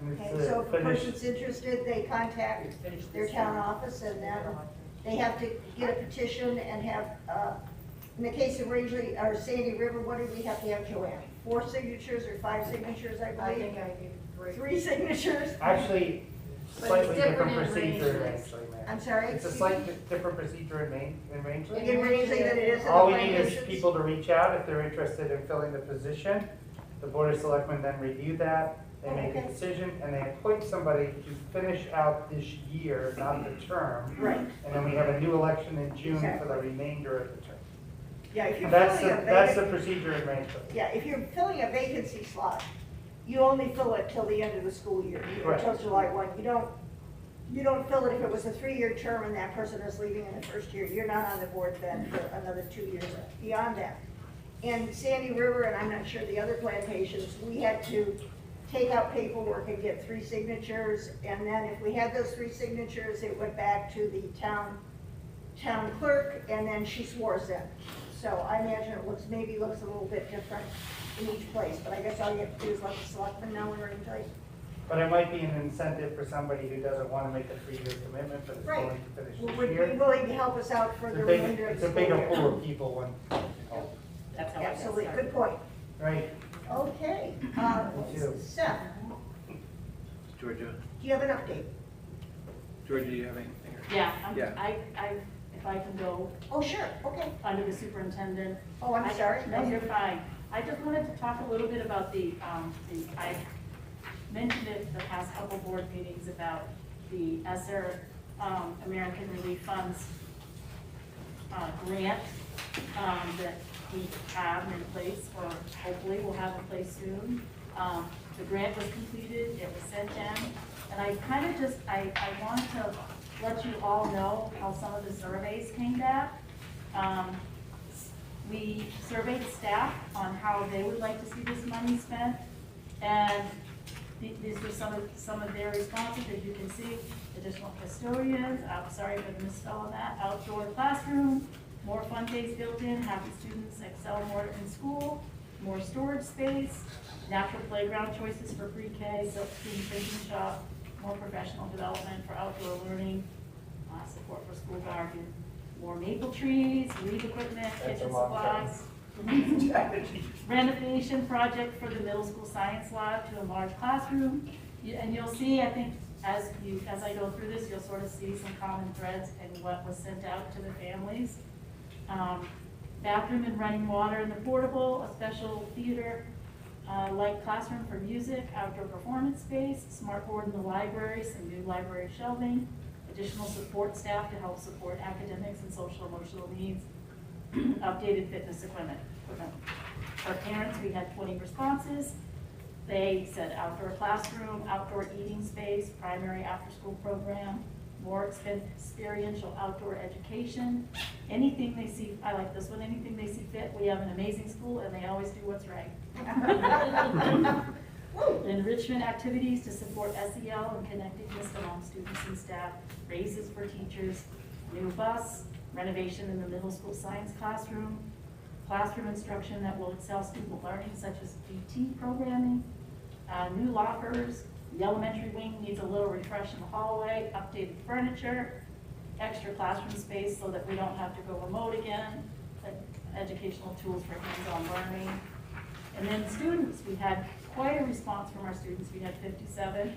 S5: And
S3: Okay,
S5: it's
S3: so if a
S5: finished.
S3: person's interested, they contact their town office, and then they have to get a petition and have, in the case of Rangeley, or Sandy River, what did we have to have, Joanne? 4 signatures or 5 signatures, I believe?
S8: I did
S3: 3 signatures?
S5: Actually,
S8: But
S5: slightly
S8: it's different
S5: different
S8: in
S5: procedure in
S8: Rangeley.
S5: Rangeley, man.
S3: I'm sorry?
S5: It's a slightly different procedure in Rangeley.
S3: In Rangeley than it is in the
S5: All we
S3: planning
S5: need is
S3: commissions?
S5: people to reach out if they're interested in filling the position. The Board of Selectmen then review that, they make a
S3: Okay.
S5: decision, and they appoint somebody to finish out this year, not the term.
S3: Right,
S5: And then we have a new election in June for the
S3: Exactly.
S5: remainder of the term.
S3: yeah, if you're
S5: And that's
S3: filling
S5: the,
S3: a
S5: that's the
S3: vacant,
S5: procedure in Rangeley.
S3: yeah, if you're filling a vacancy slot, you only fill it till the end of the school year,
S5: Correct.
S3: until July 1. You don't fill it if it was a 3-year term and that person is leaving in the first year. You're not on the board then for another 2 years beyond that. In Sandy River, and I'm not sure the other plantations, we had to take out paperwork and get 3 signatures, and then if we had those 3 signatures, it went back to the town clerk, and then she swore us in. So I imagine it maybe looks a little bit different in each place, but I guess all you have to do is let the selectmen know in Rangeley.
S5: But it might be an incentive for somebody who doesn't want to make a 3-year commitment, but is
S3: Right.
S5: willing to finish
S3: Would
S5: this
S3: be
S5: year.
S3: willing to help us out for the remainder of
S5: It's
S3: the
S5: a
S3: school
S5: bigger
S3: year.
S5: pool of people when,
S4: That's how I got
S3: Absolutely,
S4: started.
S3: good point.
S5: right?
S3: Okay,
S5: Me too.
S3: Seth,
S2: Georgia,
S3: do you have an update?
S2: Georgia, do you have anything?
S4: Yeah,
S2: Yeah.
S4: if I can go
S3: Oh, sure, okay.
S4: under the superintendent.
S3: Oh, I'm sorry.
S4: No, you're fine. I just wanted to talk a little bit about I mentioned it the past couple board meetings about the ESSER, American Relief Funds, grant, that we have in place, or hopefully we'll have in place soon. The grant was completed, it was sent in, and I kind of just, I wanted to let you all know how some of the surveys came back. We surveyed staff on how they would like to see this money spent, and these were some of their responses. As you can see, additional custodians, I'm sorry for the misspell on that, outdoor classroom, more fun days built in, happy students excel more in school, more storage space, natural playground choices for pre-K, self-student thinking shop, more professional development for outdoor learning, support for school garden, more maple trees, leaf equipment,
S5: That's a
S4: kitchen
S5: long term.
S4: supplies. Renovation project for the middle school science lab to a large classroom. And you'll see, I think, as I go through this, you'll sort of see some common threads in what was sent out to the families. Bathroom and running water in the portable, a special theater, like classroom for music, outdoor performance space, smart board in the library, some new library shelving, additional support staff to help support academics and social emotional needs, updated fitness equipment. For parents, we had 20 responses. They said outdoor classroom, outdoor eating space, primary after-school program, more experiential outdoor education, anything they see, I like this one, anything they see fit. We have an amazing school and they always do what's right. Enrichment activities to support SEL and connectedness among students and staff, raises for teachers, new bus, renovation in the middle school science classroom, classroom instruction that will excel student learning such as PT programming, new lockers, the elementary wing needs a little refresh in the hallway, updated furniture, extra classroom space so that we don't have to go remote again, educational tools for hands-on learning. And then students, we had quite a response from our students. We had 57,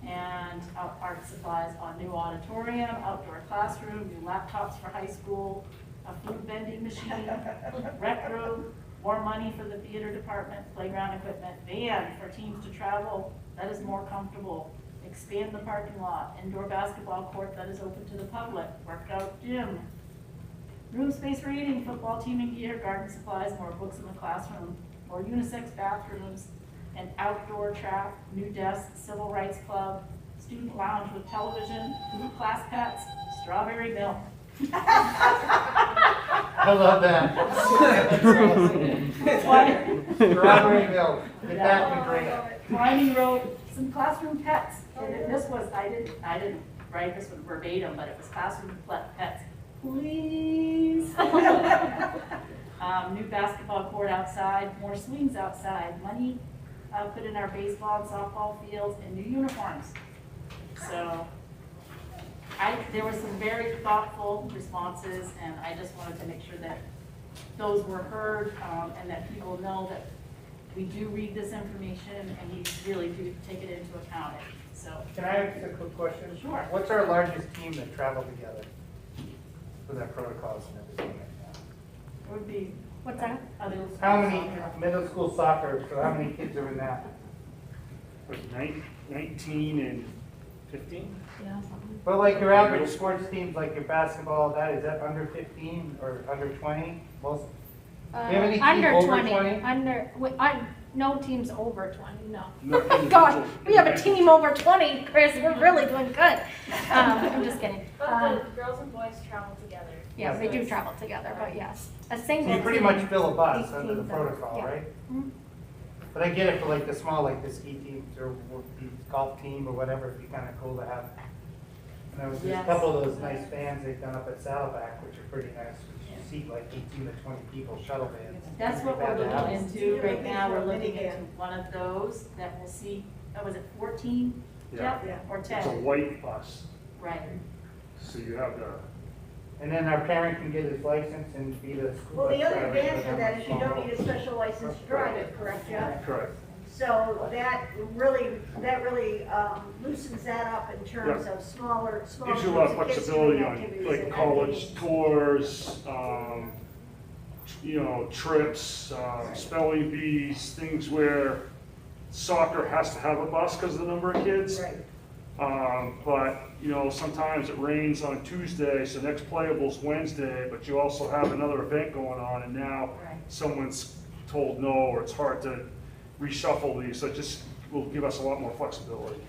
S4: and art supplies on new auditorium, outdoor classroom, new laptops for high school, a food vending machine, rec room, more money for the theater department, playground equipment, van for teams to travel that is more comfortable, expand the parking lot, indoor basketball court that is open to the public, workout gym, room space for eating, football teaming gear, garden supplies, more books in the classroom, more unisex bathrooms, an outdoor track, new desks, civil rights club, student lounge with television, class pets, strawberry milk.
S5: I love that. Strawberry milk, get that and drink it.
S4: Climbing rope, some classroom pets. And this was, I didn't write this one verbatim, but it was classroom pets. Please. New basketball court outside, more swings outside, money put in our baseball and softball fields, and new uniforms. So there were some very thoughtful responses, and I just wanted to make sure that those were heard, and that people know that we do read this information and we really do take it into account. So,
S5: Can I ask a quick question?
S4: Sure.
S5: What's our largest team that traveled together for their protocols and everything like that?
S4: it would be
S1: What's that?
S4: other.
S5: How many middle school soccer, so how many kids are in that?
S10: Was 19 and 15?
S1: Yeah, something.
S5: But like your average sports teams, like your basketball, is that under 15 or under 20? Most, do you have any team
S1: Under
S5: over
S1: 20,
S5: 20?
S1: no team's over 20, no.
S10: Nothing.
S1: Gosh, we have a team over 20, Chris, we're really doing good. I'm just kidding.
S11: But the girls and boys travel together.
S1: Yeah, they do travel together, but yes, a single
S5: So you pretty
S1: team,
S5: much fill a bus under the
S1: 18,
S5: protocol,
S1: yeah.
S5: right?
S1: Mhm.
S5: But I get it for like the small, like the ski teams or the golf team or whatever, it'd be kind of cool to have. And there was
S4: Yes.
S5: a couple of those nice vans they've done up at Saddleback, which are pretty nice, which you seat like 18 to 20 people, shuttle vans.
S4: That's what
S5: Pretty
S4: we're
S5: bad to have.
S4: looking into right now. We're looking
S3: Minivan.
S4: into one of those that will seat was it 14?
S10: Yeah.
S4: Or
S10: It's a
S4: 10?
S10: white bus,
S4: Right.
S10: so you have the,
S5: And then our parent can get his license and be the school
S3: Well,
S5: bus
S3: the other
S5: driver
S3: advantage
S5: for
S3: of
S5: them
S3: that
S5: on
S3: is you don't
S5: small
S3: need a special license to drive it, correct, Jeff?
S10: correct.
S3: So that really loosens that up in terms of smaller
S10: Gives you a lot of
S3: groups kids
S10: flexibility
S3: doing
S10: on,
S3: activities
S10: like,
S3: and
S10: college
S3: meetings.
S10: tours, trips, spelling bees, things where soccer has to have a bus because of the number of kids.
S3: Right.
S10: But, sometimes it rains on Tuesday, so next playable's Wednesday, but you also have another event going on, and now
S3: Right.
S10: someone's told no, or it's hard to reshuffle these, so it just will give us a lot more flexibility.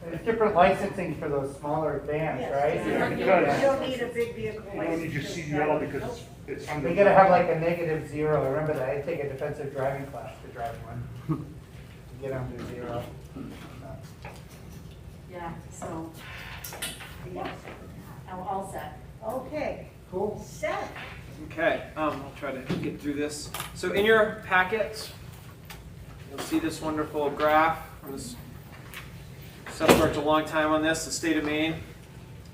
S5: There's different licensing for those smaller bands,
S3: Yes.
S5: right?
S10: Yeah,
S3: You
S10: because-
S3: don't need a big vehicle
S10: You don't need your
S3: license.
S10: CDL because it's under.
S5: We gotta have like a -0, I remember that, I take a defensive driving class to drive one. Get under 0.
S4: Yeah, so, yeah, I'm all set.
S3: Okay,
S5: Cool.
S3: Seth,
S2: Okay, I'll try to get through this. So in your packets, you'll see this wonderful graph from this. Seth worked a long time on this, the state of Maine.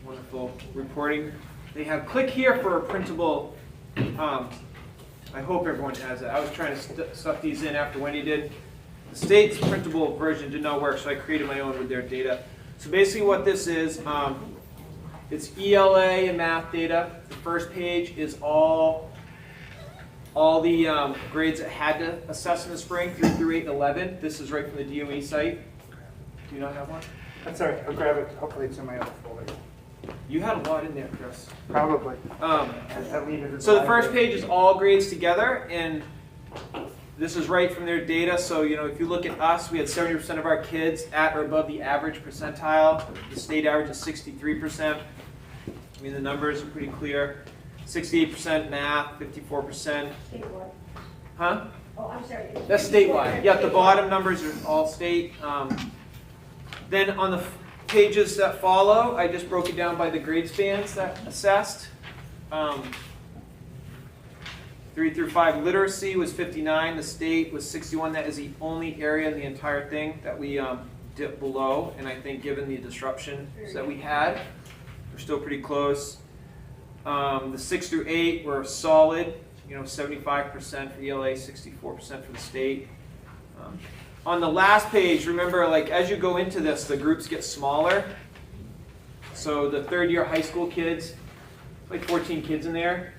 S2: Wonderful reporting. They have click here for a printable. I hope everyone has it. I was trying to stuff these in after Wendy did. The state's printable version did not work, so I created my own with their data. So basically what this is, it's ELA and math data. The first page is all the grades that had to assess in the spring, 3 through 8 and 11. This is right from the DOE site. Do you not have one?
S5: That's all right, I'll grab it, hopefully it's in my other folder.
S2: You had a lot in there, Chris.
S5: Probably.
S2: Um,
S5: I'll leave it at
S2: So the first page is all grades together, and this is right from their data. So, if you look at us, we had 70% of our kids at or above the average percentile. The state average is 63%. I mean, the numbers are pretty clear. 68% math, 54%.
S3: statewide.
S2: Huh?
S3: Oh, I'm sorry.
S2: That's statewide. Yeah, the bottom numbers are all state. Then on the pages that follow, I just broke it down by the grade spans that assessed. 3 through 5 literacy was 59. The state was 61. That is the only area in the entire thing that we dipped below. And I think given the disruptions that we had, we're still pretty close. The 6 through 8 were solid. 75% for ELA, 64% for the state. On the last page, remember, as you go into this, the groups get smaller. So the third year high school kids, like 14 kids in there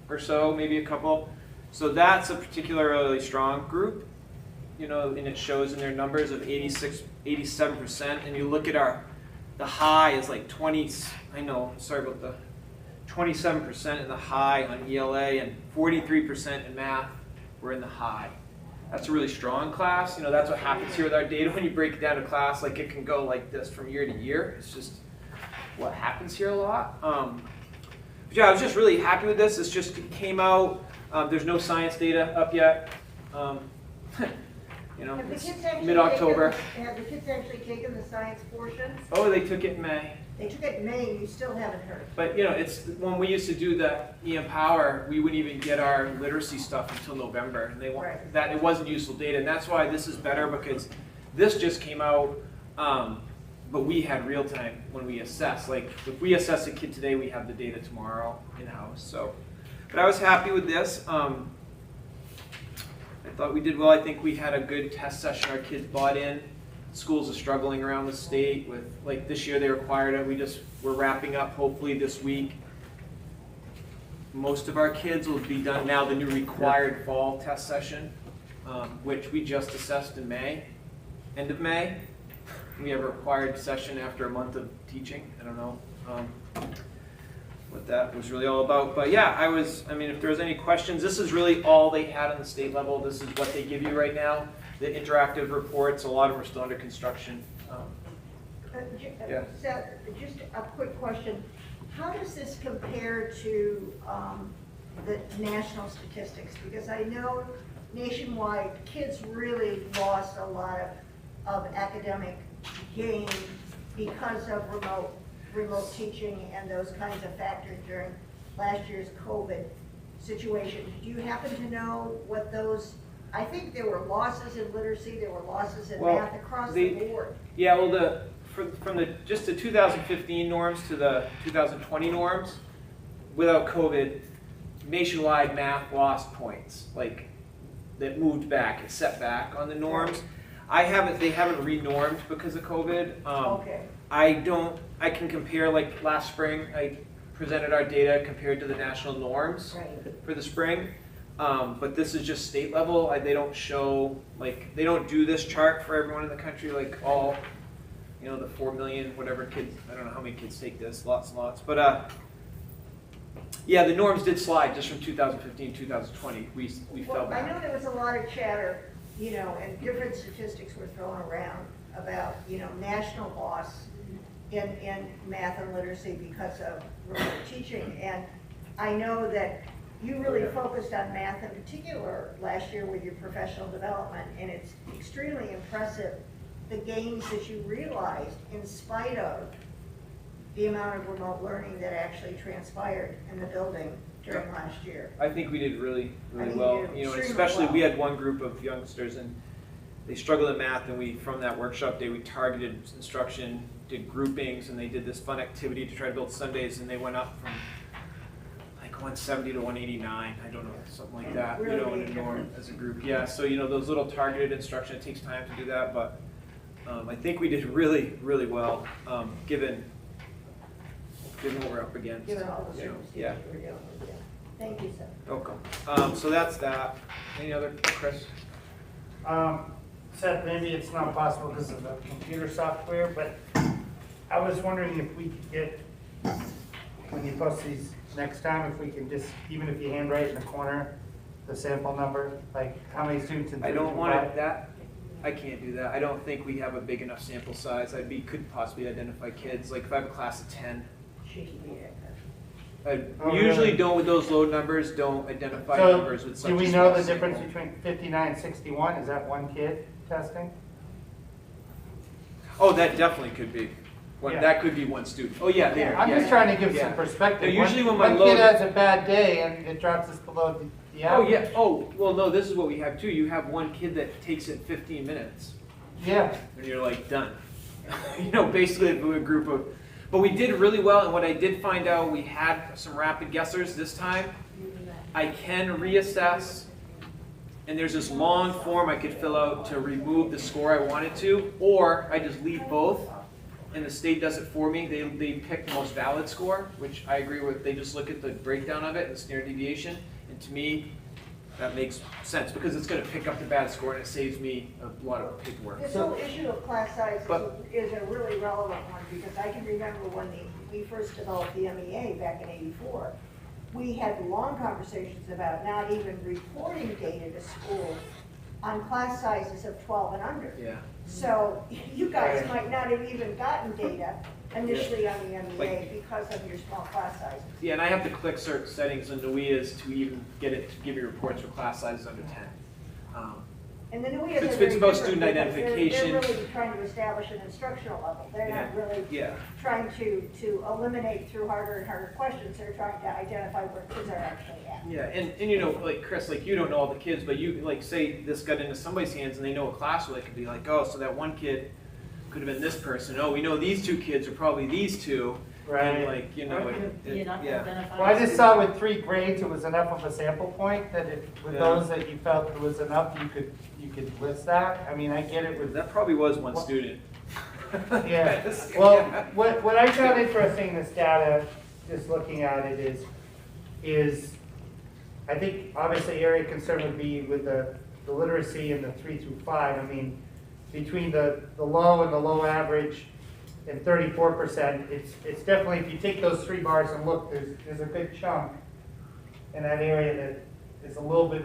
S2: or so, maybe a couple. So that's a particularly strong group, and it shows in their numbers of 87%. And you look at the high is like 20, I know, sorry about the 27% in the high on ELA and 43% in math were in the high. That's a really strong class. That's what happens here with our data. When you break it down to class, it can go like this from year to year. It's just what happens here a lot. But yeah, I was just really happy with this. This just came out. There's no science data up yet.
S3: Have the
S2: It's
S3: kids actually
S2: mid-October.
S3: Have the kids actually taken the science portion?
S2: Oh, they took it in May.
S3: They took it in May, and you still haven't heard.
S2: But it's when we used to do the Empower, we wouldn't even get our literacy stuff until November, and
S3: Right.
S2: that it wasn't useful data, and that's why this is better because this just came out, but we had real time when we assess. If we assess a kid today, we have the data tomorrow in house. So, but I was happy with this. I thought we did well. I think we had a good test session. Our kids bought in. Schools are struggling around the state with, this year they required it. We're wrapping up hopefully this week. Most of our kids will be done now, the new required fall test session, which we just assessed in May, end of May. We have a required session after a month of teaching. I don't know what that was really all about. But yeah, if there was any questions, this is really all they had on the state level. This is what they give you right now. The interactive reports, a lot of them are still under construction. Yeah.
S3: Seth, just a quick question. How does this compare to the national statistics? Because I know nationwide, kids really lost a lot of academic gain because of remote teaching and those kinds of factors during last year's COVID situation. Do you happen to know what those I think there were losses in literacy, there were losses in
S2: Well,
S3: math across the board.
S2: Yeah, well, from just the 2015 norms to the 2020 norms, without COVID, nationwide math lost points, like that moved back, it set back on the norms. They haven't re-normed because of COVID.
S3: Okay.
S2: I can compare, like last spring, I presented our data compared to the national norms
S3: Right.
S2: for the spring. But this is just state level. They don't show, like, they don't do this chart for everyone in the country, like all, the 4 million, whatever kids, I don't know how many kids take this, lots and lots. But yeah, the norms did slide just from 2015 to 2020. We fell
S3: Well, I know
S2: back.
S3: there was a lot of chatter, and different statistics were thrown around about, national loss in math and literacy because of remote teaching. And I know that you really focused on math in particular last year with your professional development, and it's extremely impressive, the gains that you realized in spite of the amount of remote learning that actually transpired in the building during last year.
S2: I think we did really,
S3: I
S2: really
S3: think
S2: well.
S3: you did extremely
S2: Especially
S3: well.
S2: we had one group of youngsters and they struggled in math, and from that workshop day, we targeted instruction, did groupings, and they did this fun activity to try to build Sundays, and they went up from like 170 to 189, I don't know, something like that,
S3: Really
S2: in a norm as a group. Yeah, so those little targeted instruction, it takes time to do that, but I think we did really, really well, given what we're up against.
S3: Given all the
S2: you know,
S3: circumstances
S2: Yeah,
S3: you were dealing with, yeah. Thank you, sir.
S2: welcome. So that's that. Any other, Chris?
S5: Seth, maybe it's not possible because of the computer software, but I was wondering if we could get, when you post these next time, if we can just, even if you handwrite in the corner, the sample number, like how many students in 3
S2: I don't
S5: through
S2: want
S5: 5?
S2: it that, I can't do that. I don't think we have a big enough sample size. Could possibly identify kids, like if I have a class of 10. I
S5: Oh,
S2: usually
S5: really?
S2: don't, with those low numbers, don't identify
S5: So,
S2: numbers with such
S5: do
S2: a
S5: we
S2: small
S5: know the
S2: sample.
S5: difference between 59 and 61? Is that one kid testing?
S2: Oh, that definitely could be.
S5: Yeah.
S2: That could be one student. Oh, yeah, there.
S5: I'm
S2: yeah.
S5: just trying to give
S2: Yeah.
S5: some perspective.
S2: Now, usually
S5: one,
S2: when my
S5: one
S2: load-
S5: kid has a bad day and it drops us below the
S2: Oh,
S5: average.
S2: yeah. Oh, well, no, this is what we have too. You have one kid that takes it 15 minutes.
S5: Yeah.
S2: And you're like, done. Basically a group of, but we did really well, and what I did find out, we had some rapid guessers this time. I can reassess, and there's this long form I could fill out to remove the score I wanted to, or I just leave both, and the state does it for me. They pick the most valid score, which I agree with. They just look at the breakdown of it and the standard deviation, and to me, that makes sense, because it's going to pick up the bad score and it saves me a lot of paperwork.
S3: This whole issue of class size
S2: But-
S3: is a really relevant one, because I can remember when we first developed the MEA back in '84, we had long conversations about not even reporting data to schools on class sizes of 12 and under.
S2: Yeah.
S3: So you guys
S5: Right.
S3: might not have even gotten data initially on the MEA
S2: Like-
S3: because of your small class sizes.
S2: Yeah, and I have to click certain settings in NUIA's to even get it to give me reports for class sizes under 10.
S3: And the NUIAs
S2: It's
S3: are very
S2: about
S3: different
S2: student
S3: because
S2: identification.
S3: They're really trying to establish an instructional level. They're not really
S2: Yeah.
S3: trying to eliminate through harder and harder questions. They're trying to identify where kids are actually at.
S2: Yeah, and like Chris, like you don't know all the kids, but you like say this got into somebody's hands and they know a class where they could be like, oh, so that one kid could have been this person. Oh, we know these two kids are probably these two.
S5: Right.
S2: And like,
S4: Or it could be enough to
S2: yeah.
S4: identify.
S5: Well, I just saw with 3 grades, it was enough of a sample point that with
S2: Yeah.
S5: those that you felt it was enough, you could list that. I mean, I get it with
S2: That probably was one
S5: What-
S2: student.
S5: Yeah,
S2: Yes,
S5: well,
S2: yeah.
S5: what I found interesting in this data, just looking at it is I think obviously area of concern would be with the literacy in the 3 through 5. I mean, between the low and the low average and 34%, it's definitely, if you take those 3 bars and look, there's a good chunk in that area that is a little bit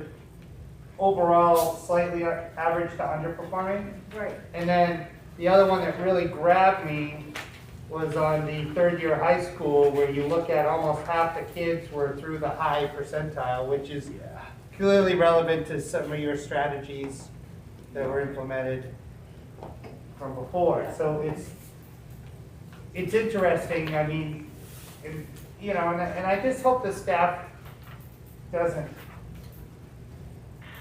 S5: overall slightly average to underperforming.
S3: Right.
S5: And then the other one that really grabbed me was on the 3rd year high school, where you look at almost half the kids were through the high percentile, which is clearly relevant to some of your strategies that were implemented from before. So it's interesting. I mean, and I just hope the staff doesn't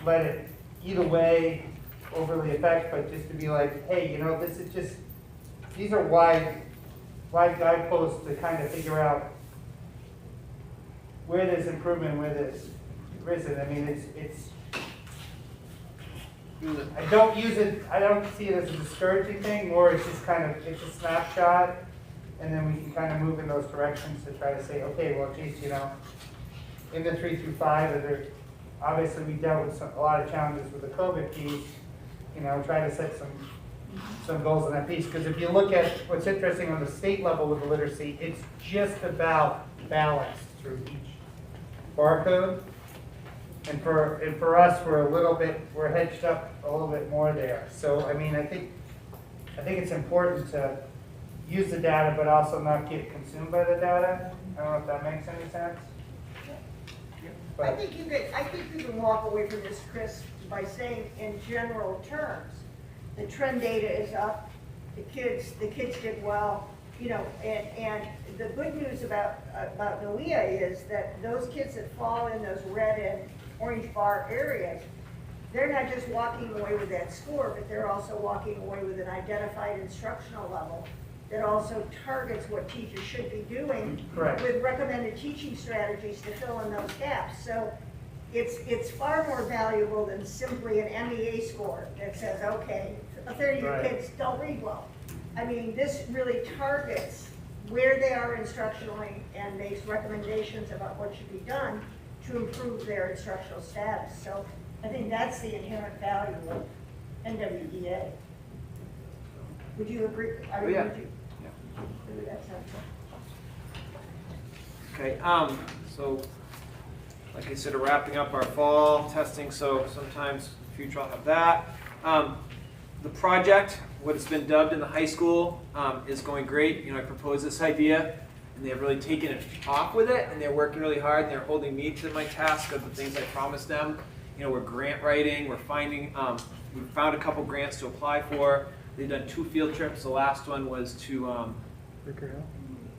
S5: let it either way overly affect, but just to be like, hey, you know, this is just, these are wide guideposts to kind of figure out where there's improvement, where there's isn't. I mean, it's, I don't see it as a discouraging thing, more it's just kind of, it's a snapshot, and then we can kind of move in those directions to try to say, okay, well, geez, you know, in the 3 through 5, obviously we dealt with a lot of challenges with the COVID piece, you know, try to set some goals on that piece, because if you look at what's interesting on the state level with the literacy, it's just about balanced through each barcode. And for us, we're hedged up a little bit more there. So, I mean, I think it's important to use the data, but also not get consumed by the data. I don't know if that makes any sense.
S3: I think you can walk away from this, Chris, by saying in general terms, the trend data is up, the kids did well, you know, and the good news about NOEA is that those kids that fall in those red and orange bar areas, they're not just walking away with that score, but they're also walking away with an identified instructional level that also targets what teachers should be doing.
S5: Correct.
S3: With recommended teaching strategies to fill in those gaps. So it's far more valuable than simply an MEA score that says, okay, a third of your kids don't read well. I mean, this really targets where they are instructionally and makes recommendations about what should be done to improve their instructional status. So I think that's the inherent value of NWEA. Would you agree? I mean,
S2: Yeah.
S3: would you agree with that sentiment?
S2: Okay, so like I said, wrapping up our fall testing, so sometimes in the future I'll have that. The project, what it's been dubbed in the high school, is going great. You know, I proposed this idea, and they've really taken it off with it, and they're working really hard, and they're holding me to my task of the things I promised them. You know, we're grant writing, we're finding, we found a couple grants to apply for. They've done 2 field trips. The last one was to,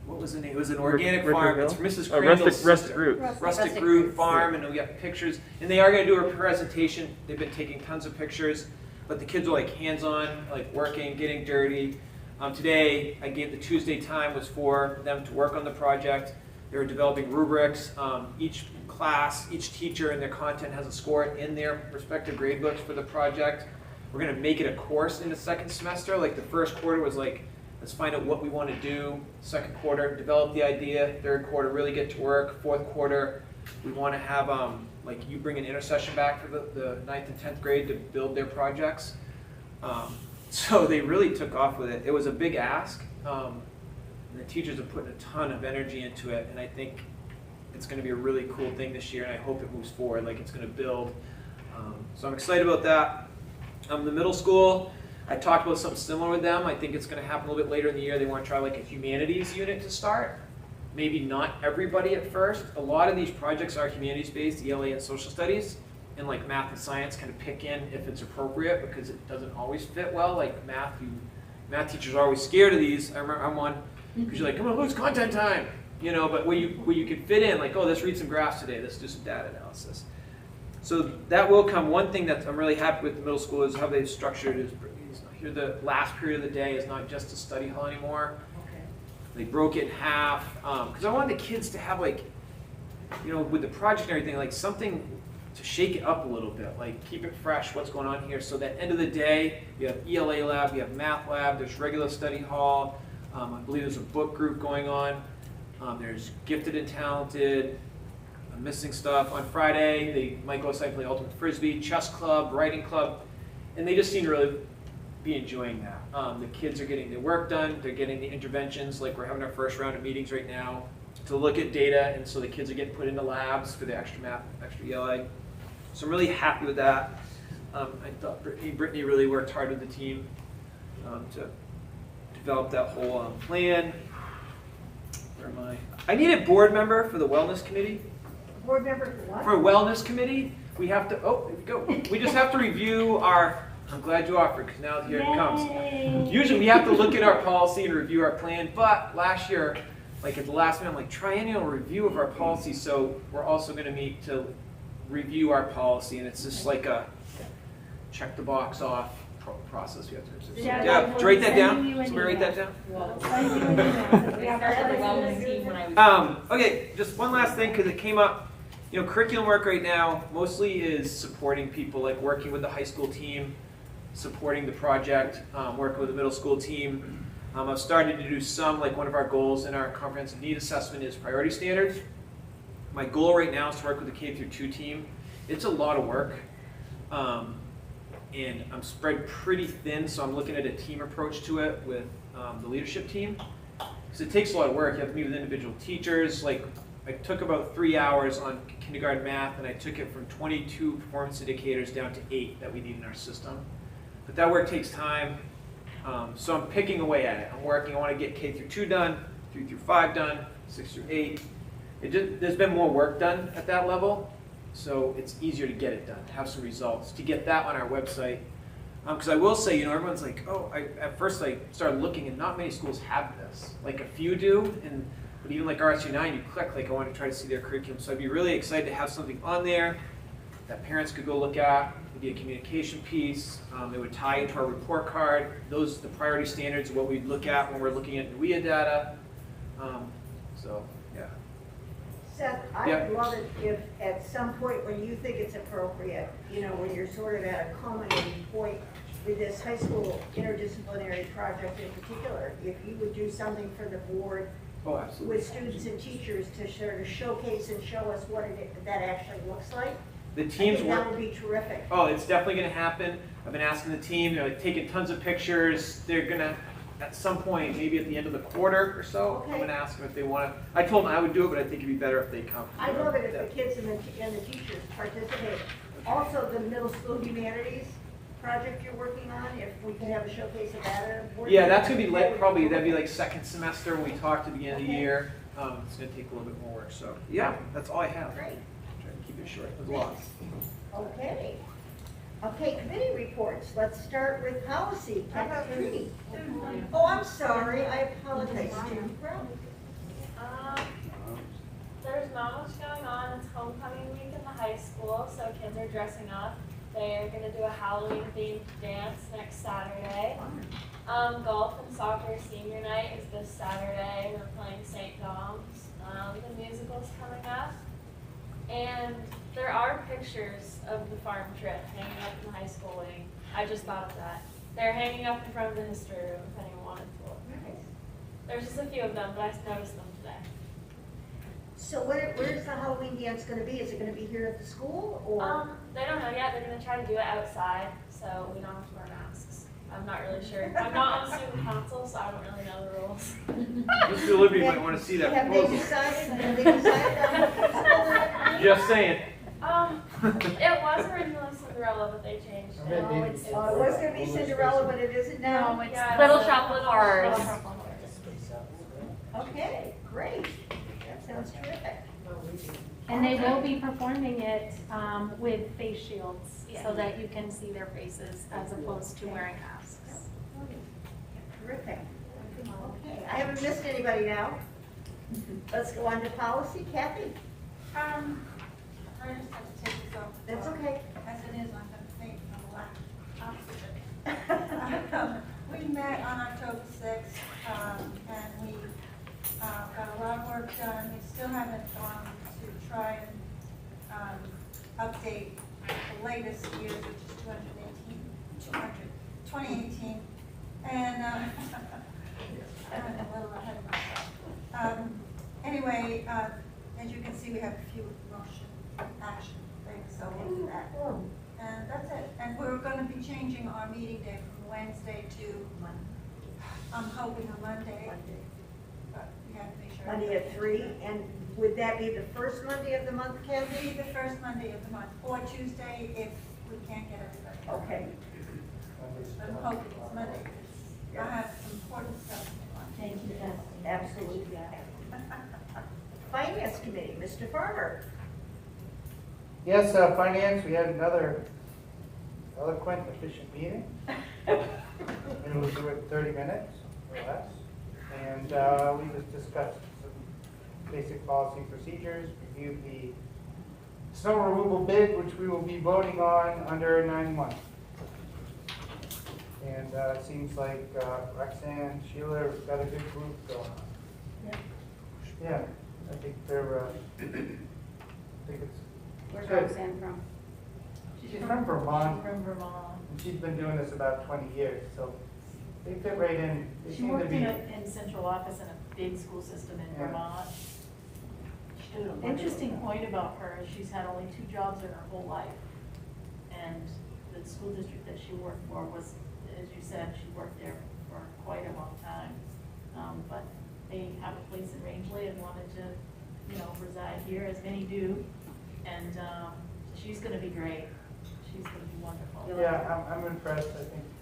S2: what was the name? It was an organic farm. It's Mrs. Crandall's sister. Rustic Root Farm, and we got pictures. And they are going to do a presentation. They've been taking tons of pictures, but the kids are like hands-on, like working, getting dirty. Today, I gave the Tuesday time was for them to work on the project. They were developing rubrics. Each class, each teacher and their content has a score in their respective grade books for the project. We're going to make it a course in the second semester. Like the first quarter was like, let's find out what we want to do. Second quarter, develop the idea. Third quarter, really get to work. Fourth quarter, we want to have, like you bring an intercession back for the 9th and 10th grade to build their projects. So they really took off with it. It was a big ask. And the teachers are putting a ton of energy into it. And I think it's going to be a really cool thing this year. And I hope it moves forward, like it's going to build. So I'm excited about that. The middle school, I talked about something similar with them. I think it's going to happen a little bit later in the year. They want to try like a humanities unit to start. Maybe not everybody at first. A lot of these projects are humanities-based, ELA and social studies, and like math and science kind of pick in if it's appropriate because it doesn't always fit well. Like math teachers are always scared of these. I remember I'm one because you're like, come on, who's content time? You know, but where you can fit in, like, oh, let's read some graphs today. Let's do some data analysis. So that will come. One thing that I'm really happy with the middle school is how they've structured it. Here the last period of the day is not just a study hall anymore.
S3: Okay.
S2: They broke it in half because I wanted the kids to have like, you know, with the project and everything, like something to shake it up a little bit, like keep it fresh, what's going on here. So that end of the day, you have ELA lab, you have math lab, there's regular study hall. I believe there's a book group going on. There's gifted and talented. I'm missing stuff. On Friday, they might go outside and play ultimate frisbee, chess club, writing club, and they just seem to really be enjoying that. The kids are getting their work done. They're getting the interventions. Like we're having our first round of meetings right now to look at data, and so the kids are getting put into labs for the extra math, extra ELA. So I'm really happy with that. I thought Brittany really worked hard with the team to develop that whole plan. Where am I? I need a board member for the wellness committee.
S3: Board member for what?
S2: For a wellness committee, we have to, oh, there we go. We just have to review our, I'm glad you offered, because now here it comes. Usually we have to look at our policy and review our plan, but last year, like at the last minute, I'm like, triennial review of our policy, so we're also going to meet to review our policy, and it's just like a, check the box off process we have to.
S1: Yeah,
S2: Yeah,
S1: we'll
S2: write that
S1: send
S2: down.
S1: you an
S2: Somebody write that
S1: email.
S2: down. Okay, just one last thing because it came up. You know, curriculum work right now mostly is supporting people, like working with the high school team, supporting the project, working with the middle school team. I've started to do some, like one of our goals in our comprehensive need assessment is priority standards. My goal right now is to work with the K through 2 team. It's a lot of work. And I'm spread pretty thin, so I'm looking at a team approach to it with the leadership team. Because it takes a lot of work. You have to meet with individual teachers. Like, I took about 3 hours on kindergarten math, and I took it from 22 performance indicators down to 8 that we need in our system. But that work takes time, so I'm picking away at it. I'm working. I want to get K through 2 done, 3 through 5 done, 6 through 8. There's been more work done at that level. So it's easier to get it done, have some results, to get that on our website. Because I will say, you know, everyone's like, oh, at first I started looking and not many schools have this. Like a few do, but even like RSU9, you click, like I want to try to see their curriculum. So I'd be really excited to have something on there that parents could go look at. It would be a communication piece. It would tie into our report card. Those, the priority standards, are what we'd look at when we're looking at NUIA data. So, yeah.
S3: Seth, I
S2: Yeah.
S3: would love it if at some point when you think it's appropriate, you know, when you're sort of at a culminating point with this high school interdisciplinary project in particular, if you would do something for the board
S2: Oh, absolutely.
S3: with students and teachers to sort of showcase and show us what that actually looks like.
S2: The
S3: I
S2: teams
S3: think
S2: work.
S3: that would be terrific.
S2: Oh, it's definitely going to happen. I've been asking the team, you know, taking tons of pictures. They're going to, at some point, maybe at the end of the quarter or so,
S3: Okay.
S2: I'm going to ask them if they want to. I told them I would do it, but I think it'd be better if they come.
S3: I love it if the kids and the teachers participate. Also, the middle school humanities project you're working on, if we could have a showcase of that at a board.
S2: Yeah, that's going to be like, probably, that'd be like second semester when we talk to the beginning of the
S3: Okay.
S2: year. It's going to take a little bit more work. So, yeah, that's all I have.
S3: Great.
S2: Try to keep it short. There's lots.
S3: Okay. Okay, committee reports. Let's start with policy. Kathleen. Oh, I'm sorry. I apologize. Student rep.
S11: There's not much going on. It's homecoming week in the high school, so kids are dressing up. They're going to do a Halloween themed dance next Saturday. Golf and soccer senior night is this Saturday. We're playing St. Dom's. The musical's coming up. And there are pictures of the farm trip hanging up in the high school wing. I just thought of that. They're hanging up in front of the history room if anyone wanted to look.
S3: Nice.
S11: There's just a few of them, but I noticed them today.
S3: So where's the Halloween dance going to be? Is it going to be here at the school or?
S11: They don't know yet. They're going to try to do it outside, so we don't have to wear masks. I'm not really sure. I'm not on student council, so I don't really know the rules.
S2: Mr. Libby might want to see that
S3: Have they
S2: proposal.
S3: decided on the principal they're
S2: Just saying.
S11: It was originally Cinderella, but they changed it.
S3: it was going to be Cinderella, but it isn't now.
S6: No, it's
S11: Yeah,
S6: Little
S11: it's
S6: Shop of
S11: Little
S6: Horrors.
S11: Shop of Horrors.
S3: Okay, great. That sounds terrific.
S1: And they will be performing it with face shields
S11: Yeah.
S1: so that you can see their faces as opposed to wearing masks.
S3: Terrific. Okay, I haven't missed anybody now. Let's go on to policy. Kathy?
S12: I just have to take this off.
S3: That's okay.
S12: As it is, I'm going to think from the opposite. We met on October 6th, and we got a lot of work done. We still haven't gone to try and update the latest years, which is 2018. And I'm a little ahead of myself. Anyway, as you can see, we have a few motion action things, so we'll do that. And that's it. And we're going to be changing our meeting day from Wednesday to I'm hoping a Monday. But we have to make sure.
S3: Monday at 3, and would that be the first Monday of the month, Kathy?
S12: Be the first Monday of the month, or Tuesday if we can't get everybody.
S3: Okay.
S12: I'm hoping it's Monday, because I have some important stuff to do.
S3: Thank you, Kathy. Absolutely. Finance Committee, Mr. Farmer.
S5: Yes, finance, we had another eloquent, efficient meeting. It was with 30 minutes or less. And we just discussed some basic policy procedures, reviewed the snow removal bid, which we will be voting on under 9 months. And it seems like Roxanne, Sheila have got a good group going on.
S4: Yeah.
S5: Yeah, I think they're, I think it's,
S8: Where's
S5: Good.
S8: Roxanne from?
S5: she's from Vermont,
S4: She's from Vermont.
S5: and she's been doing this about 20 years, so they fit right in. They
S4: She
S5: seem to
S4: worked
S5: be,
S4: in central office in a big school system in
S5: Yeah.
S4: Vermont.
S8: She's doing a wonderful
S4: Interesting
S8: job.
S4: point about her, is she's had only 2 jobs in her whole life. And the school district that she worked for was, as you said, she worked there for quite a long time. But they have a place in Rangeley and wanted to, reside here, as many do. And she's gonna be great. She's gonna be wonderful.
S5: yeah, I'm impressed.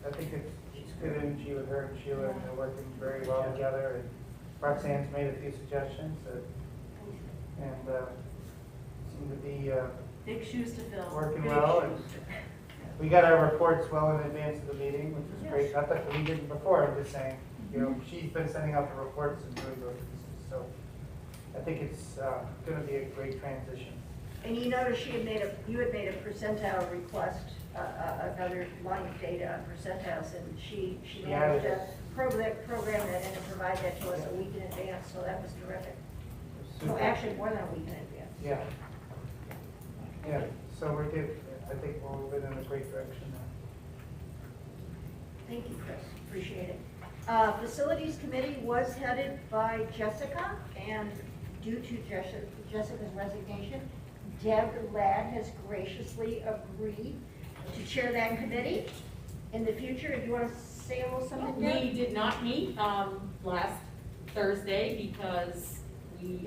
S5: I think it's good energy with her and Sheila, and they're working very well together. And Roxanne's made a few suggestions, and seem to be
S4: Big shoes to fill.
S5: working
S4: Big
S5: well.
S4: shoes.
S5: And we got our reports well in advance of the meeting, which was great. Not that we didn't before, I'm just saying, she's been sending out the reports and doing those pieces. So I think it's going to be a great transition.
S3: And you notice you had made a percentile request, another line of data on percentiles, and she
S5: Yeah,
S3: managed
S5: it
S3: to program that and to provide that to us a week in advance, so that was terrific. No, actually, more than a week in advance.
S5: Yeah. Yeah, so we're good. I think we're moving in a great direction now.
S3: Thank you, Chris, appreciate it. Facilities Committee was headed by Jessica, and due to Jessica's resignation, Deb Ladd has graciously agreed to chair that committee in the future. Do you want to say a little something, Deb?
S13: We did not meet last Thursday because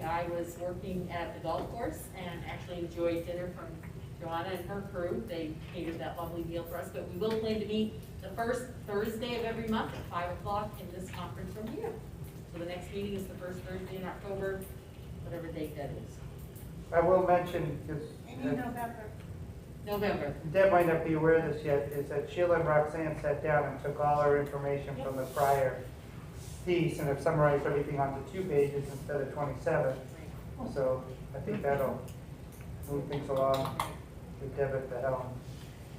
S13: I was working at the golf course and actually enjoyed dinner from Joanna and her crew. They catered that lovely meal for us, but we will plan to meet the first Thursday of every month at 5 o'clock in this conference room here. So the next meeting is the first Thursday in October, whatever date that is.
S5: I will mention, because
S12: Any November.
S13: November.
S5: Deb might not be aware of this yet, is that Sheila and Roxanne sat down and took all our information from the prior piece and have summarized everything onto 2 pages instead of 27. So I think that'll move things along with Deb at the helm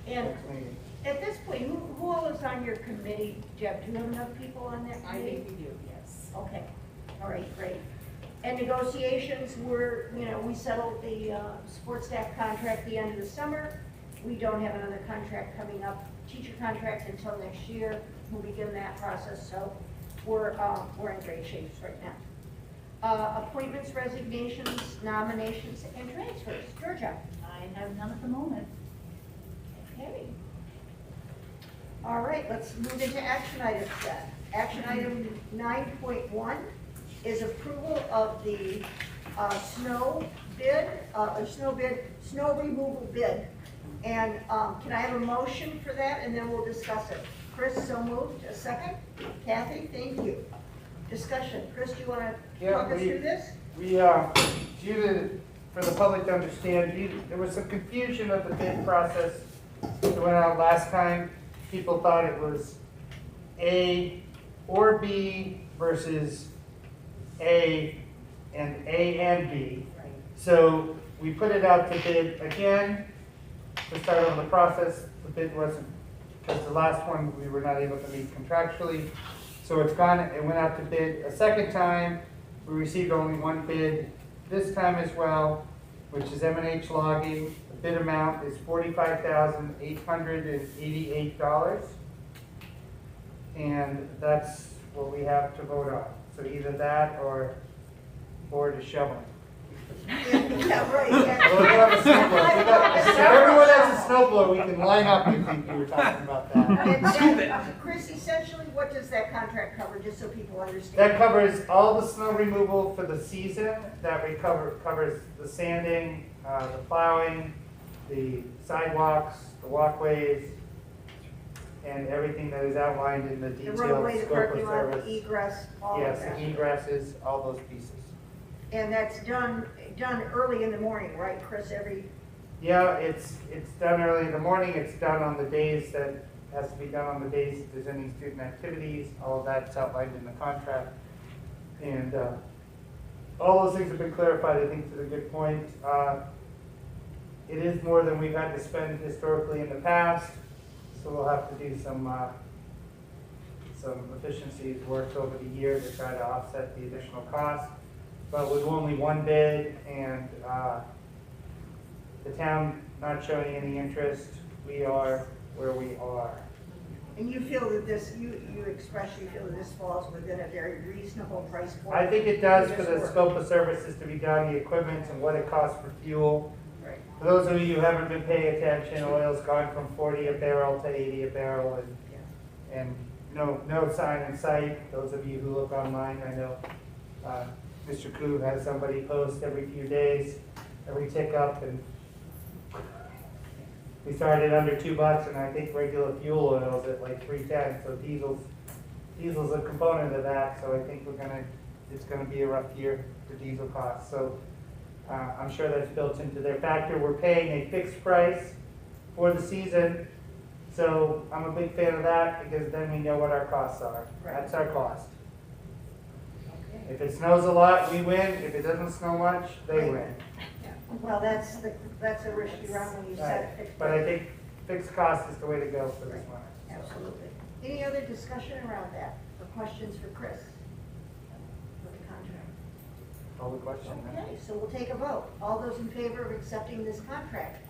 S3: And
S5: next meeting.
S3: at this point, who all is on your committee, Deb? Do you have enough people on that
S13: I
S3: committee?
S13: think we do, yes.
S3: Okay, all right, great. And negotiations were, we settled the support staff contract at the end of the summer. We don't have another contract coming up, teacher contract, until next year. We'll begin that process, so we're in great shape right now. Appointments, resignations, nominations, and transfers. Georgia?
S4: I have none at the moment.
S3: Okay. All right, let's move into action items then. Action item 9.1 is approval of the snow removal bid. And can I have a motion for that, and then we'll discuss it? Chris, so moved. A second? Kathy, thank you. Discussion. Chris, do you want to talk us through this?
S5: For the public to understand, there was some confusion of the bid process that went out last time. People thought it was A or B versus A and B. So we put it out to bid again to start on the process. The bid wasn't, because the last one we were not able to meet contractually. So it went out to bid a second time. We received only 1 bid this time as well, which is M&H Logging. The bid amount is $45,888. And that's what we have to vote on. So either that or board is shoveling.
S3: Yeah, right.
S5: Well, we have a snowblower. If everyone has a snowblower, we can line up and think we were talking about that.
S3: And Chris, essentially, what does that contract cover, just so people understand?
S5: That covers all the snow removal for the season. That covers the sanding, the plowing, the sidewalks, the walkways, and everything that is outlined in the
S3: The
S5: detailed
S3: roadway, the
S5: scope of
S3: parking lot,
S5: service.
S3: the egress, all of
S5: Yes,
S3: that.
S5: the egresses, all those pieces.
S3: And that's done early in the morning, right, Chris,
S5: Yeah, it's done early in the morning. It's done on the days that has to be done on the days if there's any student activities. All of that's outlined in the contract. And all those things have been clarified, I think, to the good point. It is more than we've had to spend historically in the past, so we'll have to do some some efficiencies worked over the year to try to offset the additional cost. But with only one bid and the town not showing any interest, we are where we are.
S3: And you feel that this, you expressly feel that this falls within a very reasonable price point?
S5: I think it does for
S3: this
S5: the
S3: work?
S5: scope of services to be done, the equipment and what it costs for fuel.
S3: Right.
S5: For those of you who haven't been paying attention, oil's gone from 40 a barrel to 80 a barrel, and no sign in sight. Those of you who look online, I know Mr. Koo has somebody post every few days, every tick up, and we started under $2, and I think regular fuel oil is at like $3.10. So diesel's a component of that. So I think it's gonna be a rough year for diesel costs. So I'm sure that's built into their factor. We're paying a fixed price for the season, so I'm a big fan of that because then we know what our costs are.
S3: Right.
S5: That's our cost.
S3: Okay.
S5: If it snows a lot, we win. If it doesn't snow much, they win.
S3: Well, that's a risk you run when you set a fixed
S5: But I
S3: price.
S5: think fixed cost is the way to go for this one.
S3: Absolutely. Any other discussion around that, or questions for Chris? For the contract?
S5: Call the question.
S3: Okay, so we'll take a vote. All those in favor of accepting this contract?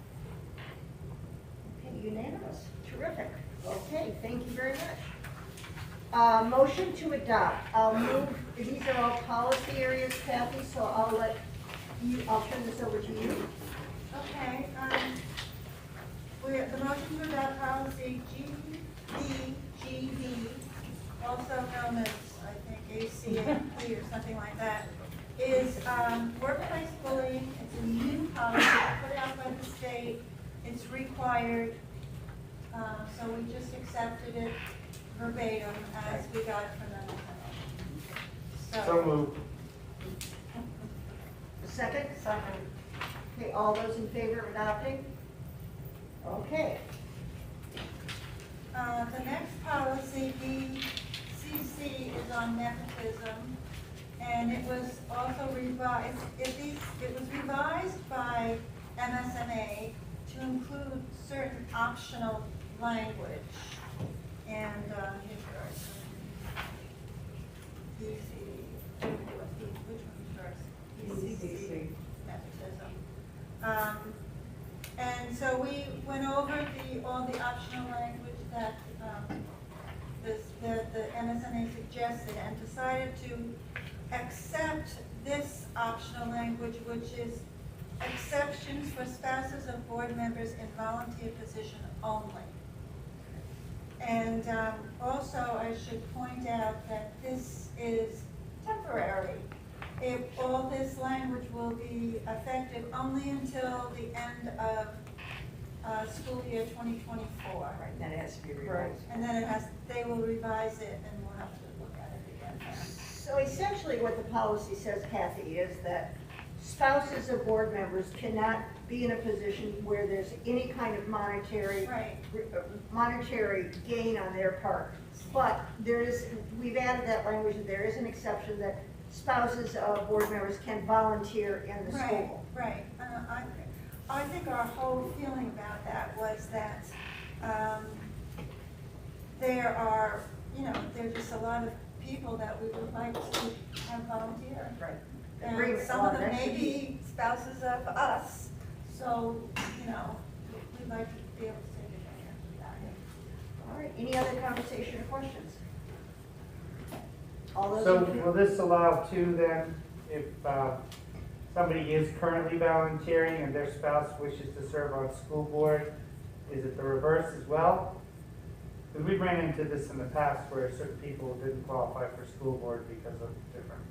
S3: Okay, unanimous. Terrific. Okay, thank you very much. Motion to adopt. I'll move, these are all policy areas, Kathy, so I'll turn this over to you.
S12: Okay, the motion to adopt policy GBGB, also known as, I think, ACAP or something like that, is workplace bullying. It's a new policy put out by the state. It's required, so we just accepted it verbatim as we got from them.
S5: So moved.
S3: Second? Second. Okay, all those in favor of adopting? Okay.
S12: The next policy, BCC, is on nepotism, and it was also revised, it was revised by MSNA to include certain optional language. And which one first? BCC. Nepotism. And so we went over all the optional language that the MSNA suggested and decided to accept this optional language, which is exceptions for spouses of board members in volunteer position only. And also I should point out that this is temporary. If all this language will be effective only until the end of school year 2024.
S3: Right, then it has to be
S12: Right,
S3: revised.
S12: and then they will revise it and we'll have to look at it again.
S3: So essentially what the policy says, Kathy, is that spouses of board members cannot be in a position where there's any kind of monetary gain on their part. But we've added that language, that there is an exception that spouses of board members can volunteer in the school.
S12: Right. I think our whole feeling about that was that there are just a lot of people that we would like to have volunteer.
S3: Right.
S12: And some of them may be spouses of us, so, we'd like to be able to take advantage of that.
S3: All right, any other conversation or questions? All those
S5: So
S3: in favor?
S5: will this allow too then, if somebody is currently volunteering and their spouse wishes to serve on school board, is it the reverse as well? Because we ran into this in the past where certain people didn't qualify for school board because of different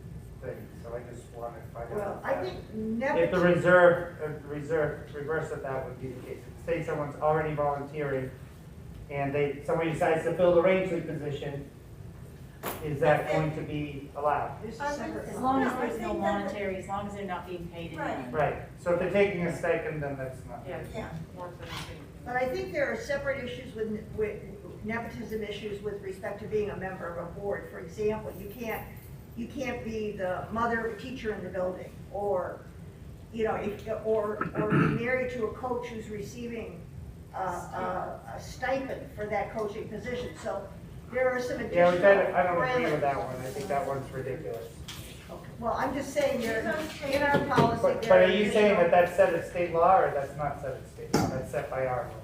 S5: things, so I just wanted to find out.
S3: Well, I think
S5: If the reverse of that would be the case. Say someone's already volunteering and somebody decides to fill the Rangeley position, is that going to be allowed?
S3: There's a separate.
S4: As long as
S12: No, I
S4: there's no
S12: think that-
S4: monetary, as long as they're not being paid in
S12: Right.
S4: any.
S5: Right, so if they're taking a stipend, then that's not.
S4: Yeah.
S12: Yeah.
S3: But I think there are separate issues with nepotism issues with respect to being a member of a board. For example, you can't be the mother of a teacher in the building, or be married to a coach who's receiving a stipend for that coaching position. So There are some
S5: Yeah,
S3: additional parameters.
S5: I don't agree with that one. I think that one's ridiculous.
S3: Well, I'm just saying, there, in our policy,
S5: But
S3: there
S5: are you saying that
S3: additional-
S5: that's set at state law, or that's not set at state law? That's set by our rules?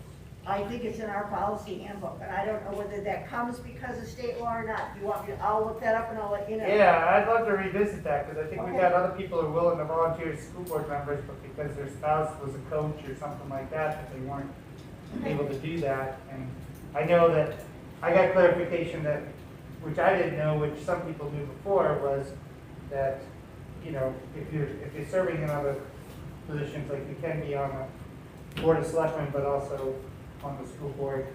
S3: I think it's in our policy handbook, but I don't know whether that comes because of state law or not. You want me to, I'll look that up and I'll let you know.
S5: Yeah, I'd love to revisit that, because I think we've
S3: Okay.
S5: got other people who are willing to volunteer as school board members, but because their spouse was a coach or something like that they weren't able to do that. And I know that, I got clarification that, which I didn't know, which some people knew before, was that, you know, if you're serving in other positions, like you can be on a board of selectmen, but also on the school board,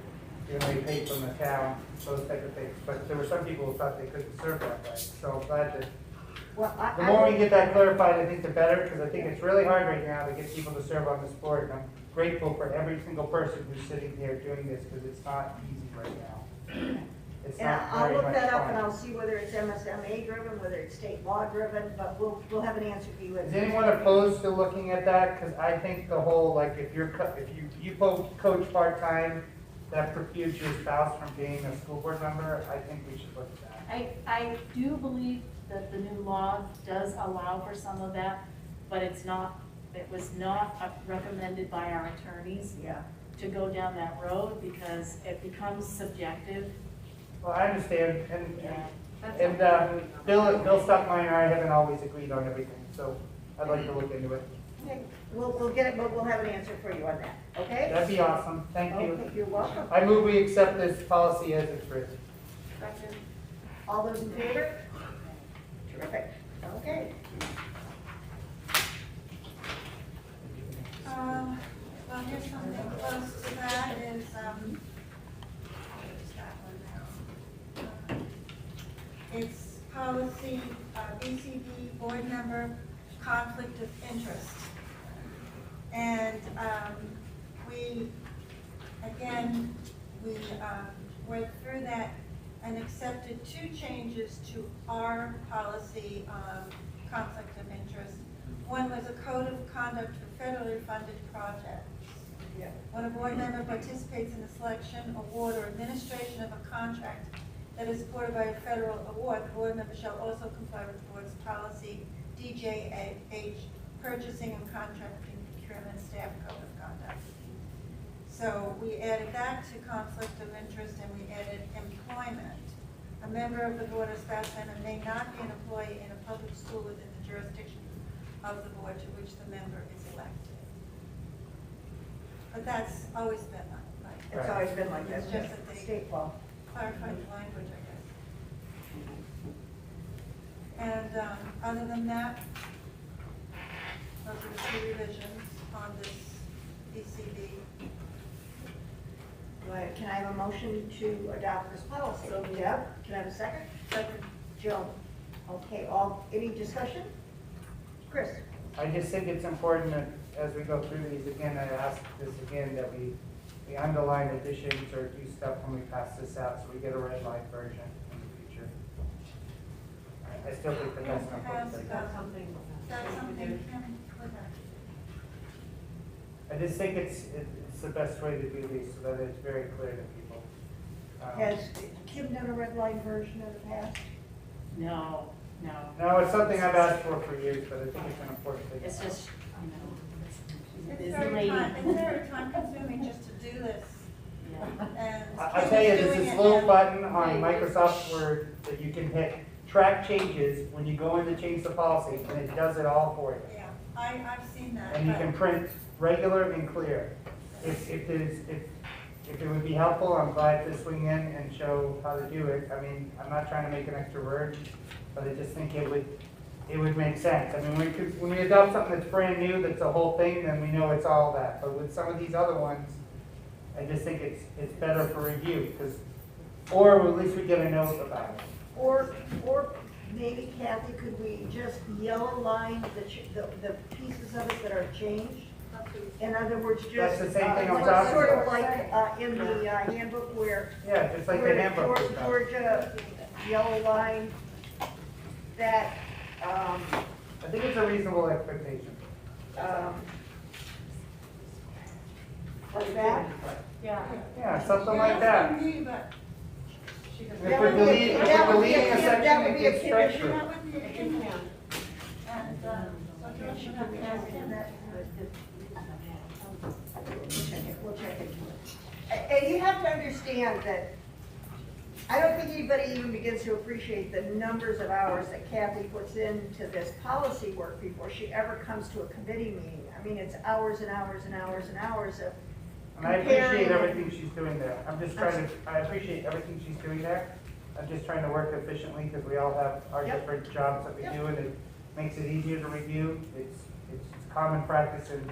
S5: you're only paid from the town, those type of things. But there were some people who thought they couldn't serve that way, so I'm glad that,
S3: Well,
S5: the more we get that clarified, I think the better, because I think it's really hard right now to get people to serve on this board. And I'm grateful for every single person who's sitting here doing this, because it's not easy right now. It's
S3: And
S5: not
S3: I'll
S5: very
S3: look
S5: much
S3: that up and
S5: fun.
S3: I'll see whether it's MSMA driven, whether it's state law driven, but we'll have an answer for you.
S5: Is anyone opposed to looking at that? Because I think the whole, like, if you coach part-time, that precludes your spouse from being a school board member, I think we should look at that.
S4: I do believe that the new law does allow for some of that, but it was not recommended by our attorneys
S3: Yeah.
S4: to go down that road because it becomes subjective.
S5: Well, I understand,
S4: Yeah.
S5: and Bill Stuckmeyer and I haven't always agreed on everything, so I'd like to look into it.
S3: Okay, we'll get it, but we'll have an answer for you on that, okay?
S5: That'd be awesome, thank you.
S3: Okay, you're welcome.
S5: I move we accept this policy as it's written.
S3: All those in favor? Terrific, okay.
S12: Well, here's something close to that is, where's that one now? It's policy, BCD board member conflict of interest. And, we went through that and accepted 2 changes to our policy on conflict of interest. One was a code of conduct for federally funded projects.
S3: Yeah.
S12: When a board member participates in the selection, award, or administration of a contract that is supported by a federal award, the board member shall also comply with the board's policy, DJH, purchasing and contracting procurement staff code of conduct. So we added that to conflict of interest, and we added employment. A member of the board or spouse member may not be an employee in a public school within the jurisdiction of the board to which the member is elected. But that's always been like
S3: It's always been like that,
S12: It's just that they
S3: state law.
S12: clarified the language, I guess. And other than that, those are the 2 revisions on this BCB.
S3: Can I have a motion to adopt this policy?
S8: So moved.
S3: Deb, can I have a second?
S12: Second.
S3: Joe? Okay, any discussion? Chris?
S5: I just think it's important that as we go through these again, I ask this again, that we underline additions or do stuff when we pass this out, so we get a red line version in the future. I still think that that's an important thing.
S8: That's something.
S12: That's something Kim would have.
S5: I just think it's the best way to do these, so that it's very clear to people.
S3: Has Kim done a red line version in the past?
S4: No.
S5: No, it's something I've asked for years, but I think it's an important thing.
S4: It's just,
S12: It's
S4: busy
S12: very
S4: lady.
S12: time consuming just to do this.
S4: Yeah.
S12: And
S5: I
S12: Kim
S5: tell you,
S12: is
S5: there's
S12: doing
S5: this
S12: it
S5: little
S12: now.
S5: button on Microsoft Word that you can hit, track changes when you go in to change the policy, and it does it all for you.
S12: Yeah, I've seen that.
S5: And you
S12: but-
S5: can print regular and clear. If it would be helpful, I'm glad to swing in and show how to do it. I mean, I'm not trying to make an extra word, but I just think it would make sense. I mean, when we adopt something that's brand new, that's a whole thing, then we know it's all that. But with some of these other ones, I just think it's better for review, or at least we get a note about it.
S3: Or maybe Kathy, could we just yellow line the pieces of it that are changed? In other words, just.
S5: That's the same thing I'm
S3: like-
S5: talking
S3: Sort of
S5: about.
S3: like in the handbook where.
S5: Yeah, just like the
S3: where
S5: handbook is done.
S3: Georgia yellow line that,
S5: I think it's a reasonable expectation.
S3: like that.
S4: Yeah.
S5: Yeah, something like that. If we're deleting a section,
S3: that would
S5: it
S3: be a
S5: gets strike
S3: condition.
S5: through.
S12: That would be a condition. And, so George should have to ask him that.
S3: We'll check into it. And you have to understand that I don't think anybody even begins to appreciate the numbers of hours that Kathy puts into this policy work before she ever comes to a committee meeting. I mean, it's hours and hours and hours and hours of
S5: And I appreciate
S3: comparing.
S5: everything she's doing there. I appreciate everything she's doing there. I'm just trying to work efficiently because we all have our
S3: Yep.
S5: different jobs that we
S3: Yep.
S5: do, and it makes it easier to review. It's common practice in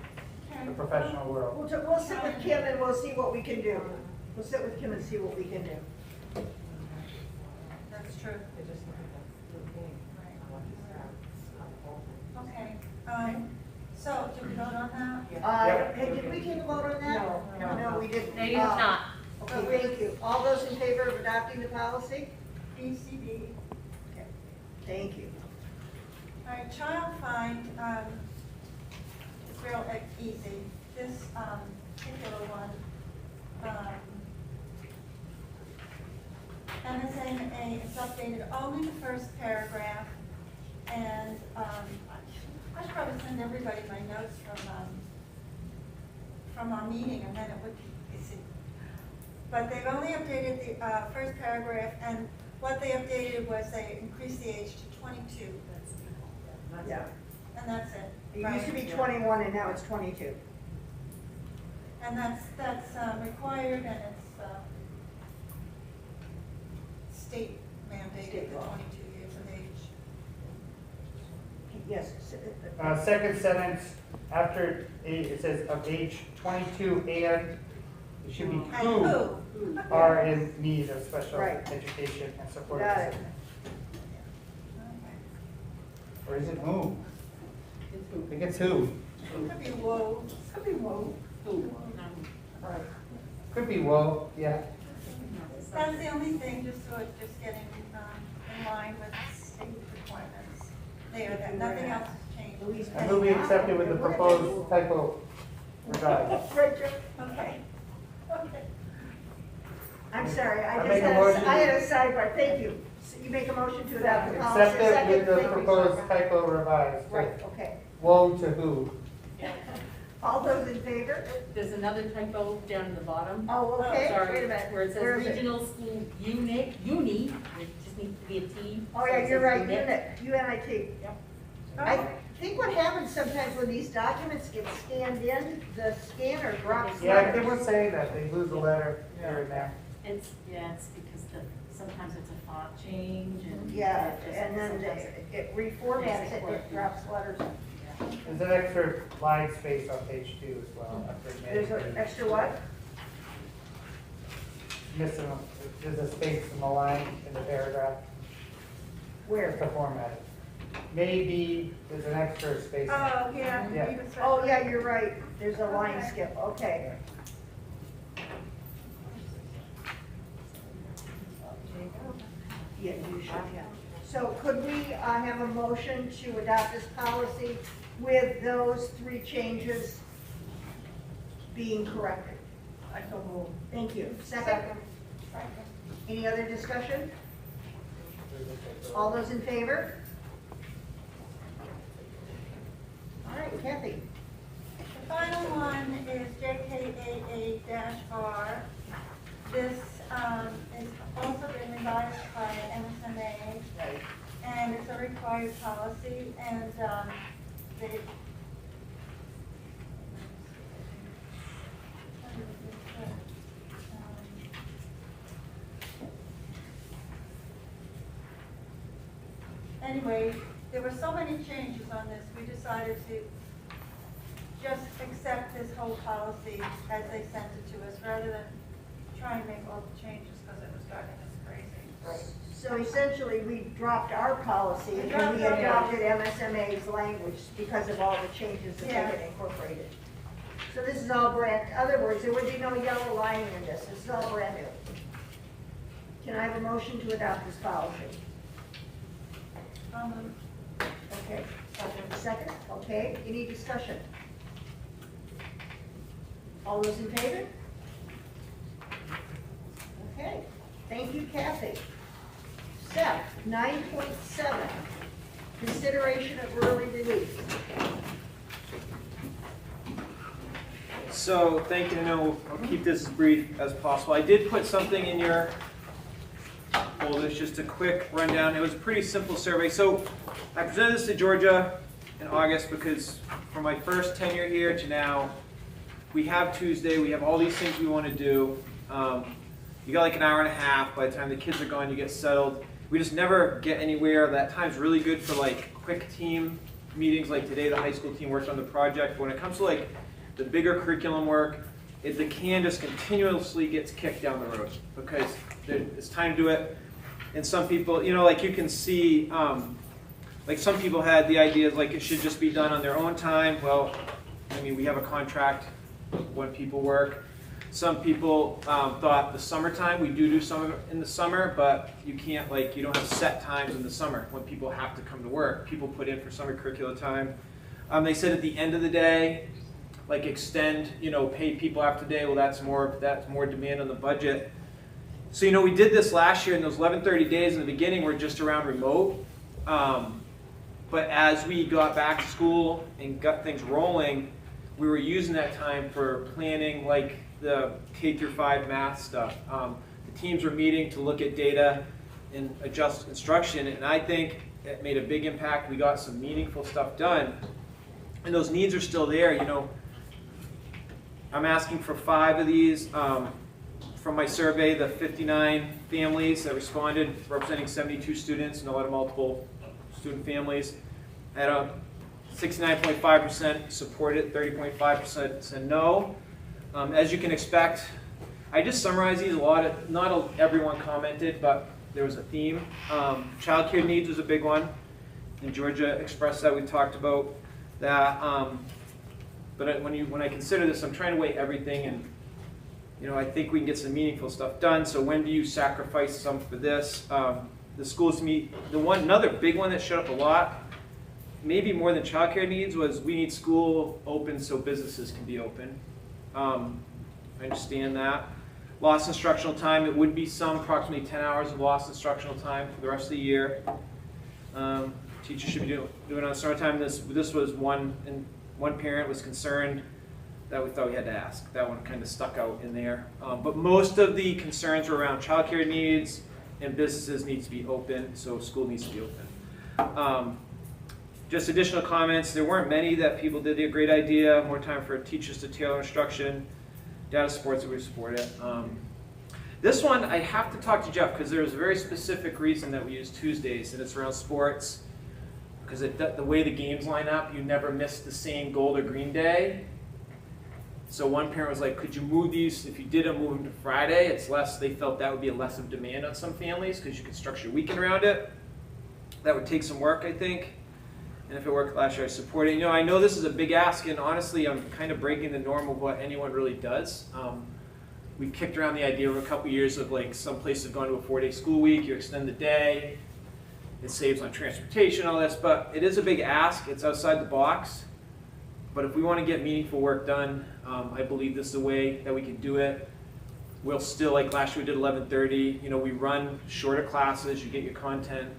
S5: the professional world.
S3: We'll sit with Kim and we'll see what we can do. We'll sit with Kim and see what we can do.
S12: That's true. Okay, so did we vote on that?
S5: Yep.
S3: Hey, did we take a vote on that? No, we didn't.
S13: No, you did not.
S3: Okay, thank you. All those in favor of adopting the policy?
S12: BCD.
S3: Thank you.
S12: All right, child find, it's real easy. This particular one, MSA is updated only the first paragraph, and I should probably send everybody my notes from our meeting, and then it would be easy. But they've only updated the first paragraph, and what they updated was they increased the age to 22.
S3: Yeah.
S12: And that's it.
S3: It used to be 21 and now it's 22.
S12: And that's required, and it's state mandated,
S3: State
S12: the
S3: law.
S12: 22 years of age.
S3: Yes.
S5: Second sentence, after it says of age 22 and, it should be
S12: And
S5: who
S12: who?
S5: are in need of special
S3: Right.
S5: education and support.
S3: Got it.
S5: Or is it who? I think it's who.
S12: Could be whoa.
S3: Could be whoa.
S5: Right. Could be whoa, yeah.
S12: That's the only thing, just getting in line with state requirements there, that nothing else has changed.
S5: I move we accept it with the proposed typo revised.
S3: Richard, okay. I'm sorry,
S5: I
S3: I
S5: make
S3: just
S5: a motion
S3: I had a sidebar, thank you. So you make a motion to adopt the policy.
S5: Accept it
S3: Second,
S5: with the
S3: thank you.
S5: proposed typo revised.
S3: Right, okay.
S5: Woe to who?
S3: All those in favor?
S13: There's another typo down in the bottom.
S3: Oh, okay,
S13: Sorry,
S3: wait a minute.
S13: where it says
S3: Where is it?
S13: regional school uni, it just needs to be a T.
S3: Oh,
S13: So
S3: yeah,
S13: it
S3: you're
S13: says
S3: right,
S13: unit.
S3: UNIT.
S13: Yep.
S3: I think what happens sometimes when these documents get scanned in, the scanner drops
S5: Yeah,
S3: letters.
S5: they were saying that, they lose a letter here and there.
S4: It's because sometimes it's a font change and.
S3: Yeah,
S4: it just-
S3: and then
S4: sometimes
S3: it reformats it, it drops letters.
S5: There's an extra line space on page 2 as well. after
S3: There's an extra what?
S5: Missing, there's a space in the line in the paragraph.
S3: Where?
S5: To format it. Maybe there's an extra space.
S12: Oh, yeah.
S5: Yeah.
S12: even so-
S3: Oh, yeah, you're right, there's a line
S12: Okay.
S3: skip, okay. Yeah, you should, yeah. So could we have a motion to adopt this policy with those 3 changes being corrected? I so move. Thank you. Second? Any other discussion? All those in favor? All right, Kathy.
S12: The final one is JKAA-R. This is also been revised by MSMA, and it's a required policy, and they. Anyway, there were so many changes on this, we decided to just accept this whole policy as they sent it to us, rather than try and make all the changes, because it was driving us crazy.
S3: So essentially, we dropped our policy
S12: We
S3: and
S12: dropped
S3: we
S12: our
S3: adopted MSMA's language because of all the changes that they
S12: Yeah.
S3: had incorporated. So this is all brand, in other words, there would be no yellow line in this, this is all brand new. Can I have a motion to adopt this policy? Okay, second, okay, any discussion? All those in favor? Okay, Thank you, Kathy. Seth, 9.7, consideration of early release.
S2: So, thank you. I know I'll keep this as brief as possible. I did put something in your folders, just a quick rundown. It was a pretty simple survey. So, I presented this to Georgia in August because from my first tenure here to now, we have Tuesday, we have all these things we want to do. You got like an hour and a half. By the time the kids are gone, you get settled. We just never get anywhere. That time's really good for like quick team meetings like today. The high school team worked on the project. But when it comes to like the bigger curriculum work, the can just continuously gets kicked down the road because it's time to do it. And some people, you know, like you can see, like some people had the idea of like it should just be done on their own time. Well, I mean, we have a contract when people work. Some people thought the summertime, we do some in the summer, but you can't, like, you don't have set times in the summer when people have to come to work. People put in for summer curricular time. They said at the end of the day, like extend, you know, pay people after day. Well, that's more demand on the budget. So, you know, we did this last year, and those 11:30 days in the beginning were just around remote. But as we got back to school and got things rolling, we were using that time for planning, like the K through 5 math stuff. The teams were meeting to look at data and adjust instruction, and I think it made a big impact. We got some meaningful stuff done, and those needs are still there. You know, I'm asking for 5 of these. From my survey, the 59 families that responded, representing 72 students and a lot of multiple student families, had a 69.5% supported, 30.5% said no. As you can expect, I just summarized these. Not everyone commented, but there was a theme. Child care needs was a big one, and Georgia expressed that. We talked about that. But when I consider this, I'm trying to weigh everything, and you know, I think we can get some meaningful stuff done. So when do you sacrifice some for this? The schools meet. Another big one that showed up a lot, maybe more than child care needs, was we need school open so businesses can be open. I understand that. Lost instructional time, it would be approximately 10 hours of lost instructional time for the rest of the year. Teachers should be doing it on summertime. This was one parent was concerned that we thought we had to ask. That one kind of stuck out in there. But most of the concerns were around childcare needs and businesses need to be open, so school needs to be open. Just additional comments, there weren't many that people did a great idea, more time for teachers to tailor instruction, data supports that we support it. This one, I have to talk to Jeff because there's a very specific reason that we use Tuesdays, and it's around sports. Because the way the games line up, you never miss the same gold or green day. So one parent was like, could you move these, if you didn't move them to Friday, it's less, they felt that would be a less of demand on some families because you could structure your weekend around it. That would take some work, I think. And if it worked last year, I support it. You know, I know this is a big ask, and honestly, I'm kind of breaking the norm of what anyone really does. We've kicked around the idea of a couple years of like some places have gone to a 4-day school week, you extend the day, it saves on transportation, all this, but it is a big ask, it's outside the box. But if we want to get meaningful work done, I believe this is the way that we can do it. We'll still, like last year we did 11:30, you know, we run shorter classes, you get your content.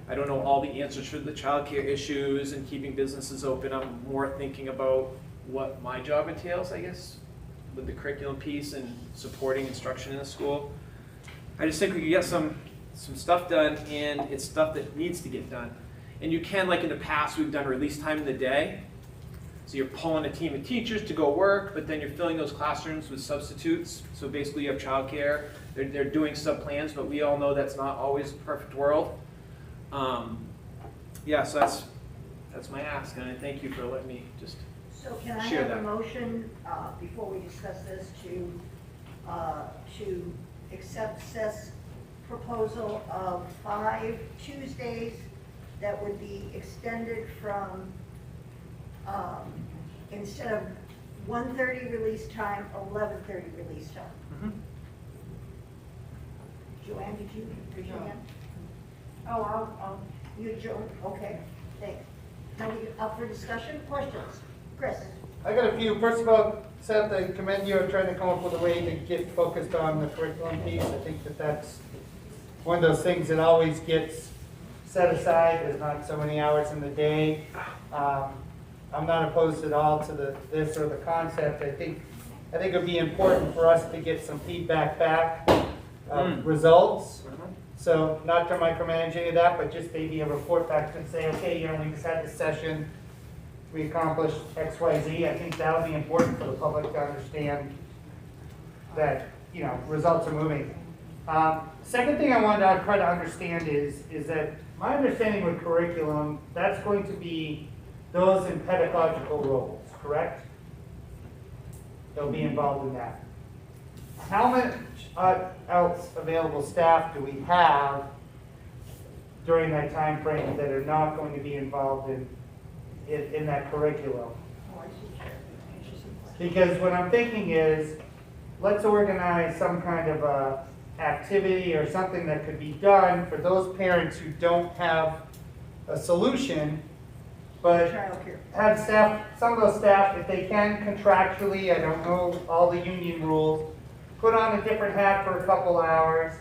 S2: I don't know all the answers for the childcare issues and keeping businesses open. I'm more thinking about what my job entails, I guess, with the curriculum piece and supporting instruction in the school. I just think we could get some stuff done, and it's stuff that needs to get done. And you can, like in the past, we've done release time in the day. So you're pulling a team of teachers to go work, but then you're filling those classrooms with substitutes. So basically you have childcare. They're doing sub-plans, but we all know that's not always a perfect world. Yeah, so that's my ask, and I thank you for letting me just
S3: So can I
S2: share
S3: have a
S2: that.
S3: motion, before we discuss this, to accept Seth's proposal of 5 Tuesdays that would be extended from, instead of 1:30 release time, 11:30 release time.
S2: Mm-hmm.
S3: Joanne, did you raise your hand?
S4: Oh, I'll
S3: You, Joan, okay, thanks. Now we up for discussion, questions? Chris?
S5: I got a few. First of all, Seth, I commend you on trying to come up with a way to get focused on the curriculum piece. I think that that's one of those things that always gets set aside. There's not so many hours in the day. I'm not opposed at all to this or the concept. I think it would be important for us to get some feedback back of results. So not to micromanage any of that, but just maybe a report back and say, okay, we just had this session, we accomplished X, Y, Z. I think that'll be important for the public to understand that, results are moving. Second thing I wanted to try to understand is that my understanding with curriculum, that's going to be those in pedagogical roles, correct? They'll be involved in that. How much else available staff do we have during that time frame that are not going to be involved in that curriculum? Because what I'm thinking is, let's organize some kind of a activity or something that could be done for those parents who don't have a solution, but have staff, some of those staff, if they can contractually, I don't know all the union rules, put on a different hat for a couple hours,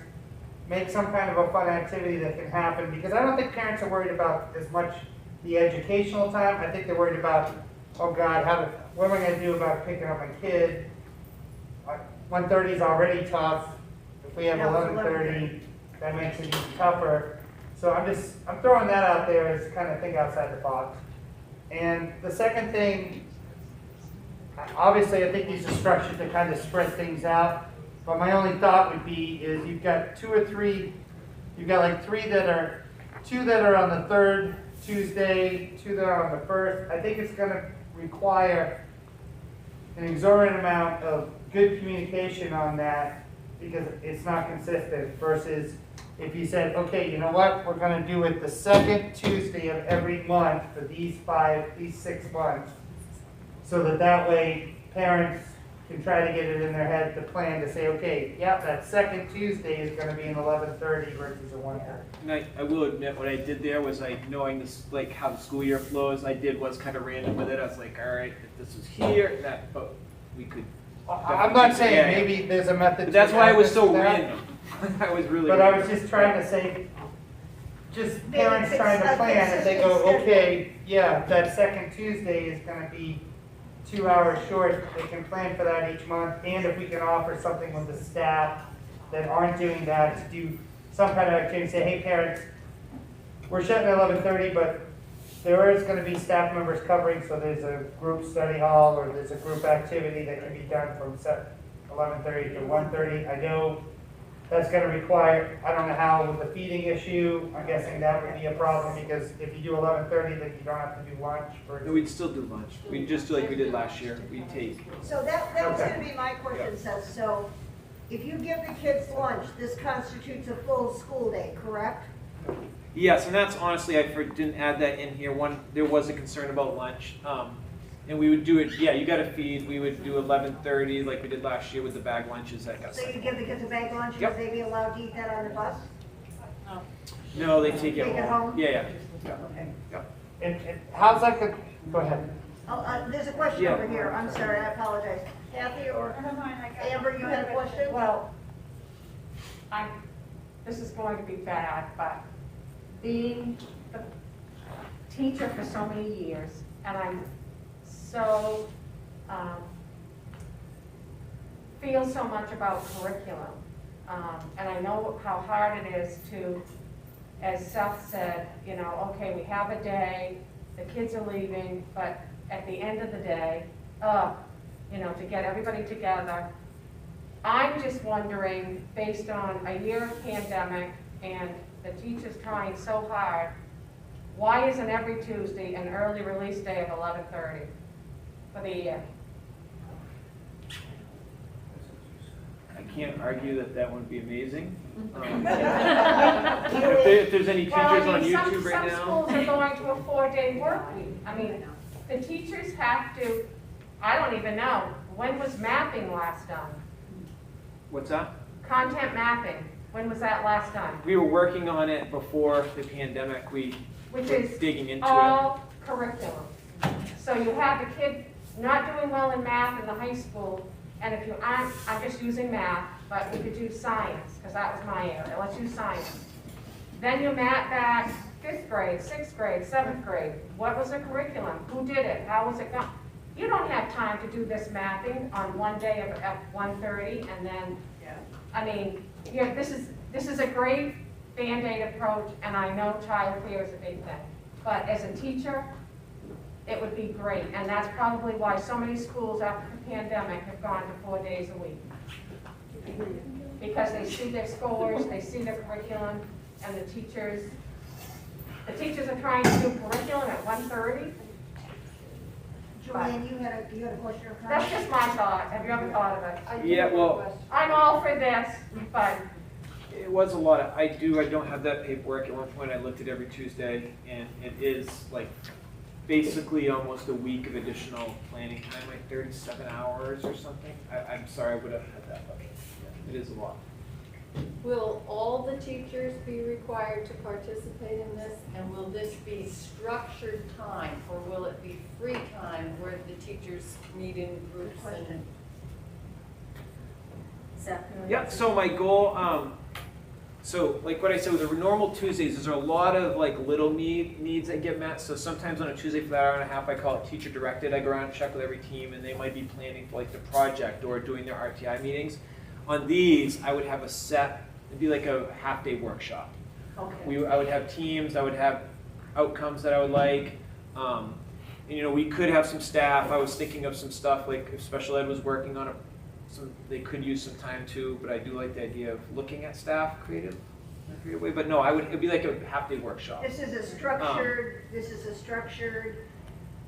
S5: make some kind of a fun activity that can happen, because I don't think parents are worried about as much the educational time. I think they're worried about, oh God, what am I going to do about picking up my kid? 1:30 is already tough. If we have 11:30, that makes it even tougher. So I'm throwing that out there as kind of think outside the box. And the second thing, obviously I think these are structured to kind of spread things out, but my only thought would be is you've got two or three, you've got like two that are on the third Tuesday, two that are on the first. I think it's going to require an exorbitant amount of good communication on that because it's not consistent versus if you said, okay, you know what, we're going to do it the second Tuesday of every month for these 6 months, so that way parents can try to get it in their head to plan to say, okay, yeah, that second Tuesday is going to be an 11:30 versus a 1:30.
S2: And I will admit, what I did there was knowing this, like how the school year flows, I did was kind of random with it. I was like, all right, if this is here, that, but we could.
S5: I'm not saying maybe there's a method.
S2: But that's why it was so
S5: that.
S2: random. I was really.
S5: But
S2: random.
S5: I was just trying to say, just parents trying to plan, if they go, okay, yeah, that second Tuesday is going to be 2 hours short, they can plan for that each month, and if we can offer something with the staff that aren't doing that to do some kind of activity, say, hey parents, we're shutting at 11:30, but there is going to be staff members covering, so there's a group study hall or there's a group activity that can be done from 11:30 to 1:30. I know that's going to require, I don't know how with the feeding issue, I'm guessing that would be a problem because if you do 11:30, then you don't have to do lunch.
S2: No, we'd still do lunch. We'd just do like we did last year. We'd take.
S3: So that was going to be my question, Seth. So if you give the kids lunch, this constitutes a full school day, correct?
S2: Yes, and that's honestly, I didn't add that in here. There was a concern about lunch. And we would do it, yeah, you got to feed. We would do 11:30 like we did last year with the bag lunches that got
S3: So
S2: sent.
S3: you give the kids a bag lunch,
S2: Yep.
S3: would they be allowed to eat that on the bus?
S2: No, they take it
S3: Take it
S2: home.
S3: home?
S2: Yeah.
S3: Okay.
S5: And how's that going? Go ahead.
S3: Oh, there's a question
S2: Yeah.
S3: over here. I'm sorry, I apologize. Kathy or Amber, you had a question?
S14: Well, this is going to be bad, but being the teacher for so many years, and I'm so, feel so much about curriculum. And I know how hard it is to, as Seth said, okay, we have a day, the kids are leaving, but at the end of the day, to get everybody together. I'm just wondering, based on a year of pandemic and the teachers trying so hard, why isn't every Tuesday an early release day of 11:30 for the year?
S2: I can't argue that would be amazing. If there's any teachers on YouTube right now.
S14: Some schools are going to a 4-day work week. I mean, the teachers have to, I don't even know, when was mapping last done?
S2: What's that?
S14: Content mapping, when was that last done?
S2: We were working on it before the pandemic. We
S14: Which
S2: were
S14: is
S2: digging into it.
S14: all curriculum. So you have the kid not doing well in math in the high school, and if you aren't, I'm just using math, but we could do science, because that was my area, let's use science. Then you map back 5th grade, 6th grade, 7th grade. What was the curriculum? Who did it? How was it done? You don't have time to do this mapping on one day of 1:30 and then, I mean, yeah, this is a great Band-Aid approach, and I know childcare is a big thing. But as a teacher, it would be great, and that's probably why so many schools after the pandemic have gone to 4 days a week. Because they see their scores, they see their curriculum, and the teachers are trying to do curriculum at 1:30.
S3: Joanne, you had a question or comment?
S14: That's just my thought. Have you ever thought of it?
S2: Yeah, well,
S14: I'm all for this, but
S2: it was a lot of, I don't have that paperwork. At one point I looked at every Tuesday, and it is like basically almost a week of additional planning time, like 37 hours or something. I'm sorry, I would have had that, but yeah, it is a lot.
S8: Will all the teachers be required to participate in this? And will this be structured time, or will it be free time where the teachers meet in groups and?
S2: Yeah, so my goal, so like what I said with the normal Tuesdays, there's a lot of like little needs that get met. So sometimes on a Tuesday for that hour and a half, I call it teacher directed. I go around and check with every team, and they might be planning for like the project or doing their RTI meetings. On these, I would have a set, it'd be like a half-day workshop.
S8: Okay.
S2: I would have teams, I would have outcomes that I would like. And, you know, we could have some staff. I was thinking of some stuff, like if special ed was working on they could use some time too, but I do like the idea of looking at staff in a creative way. But no, it'd be like a half-day workshop.
S3: This is a structured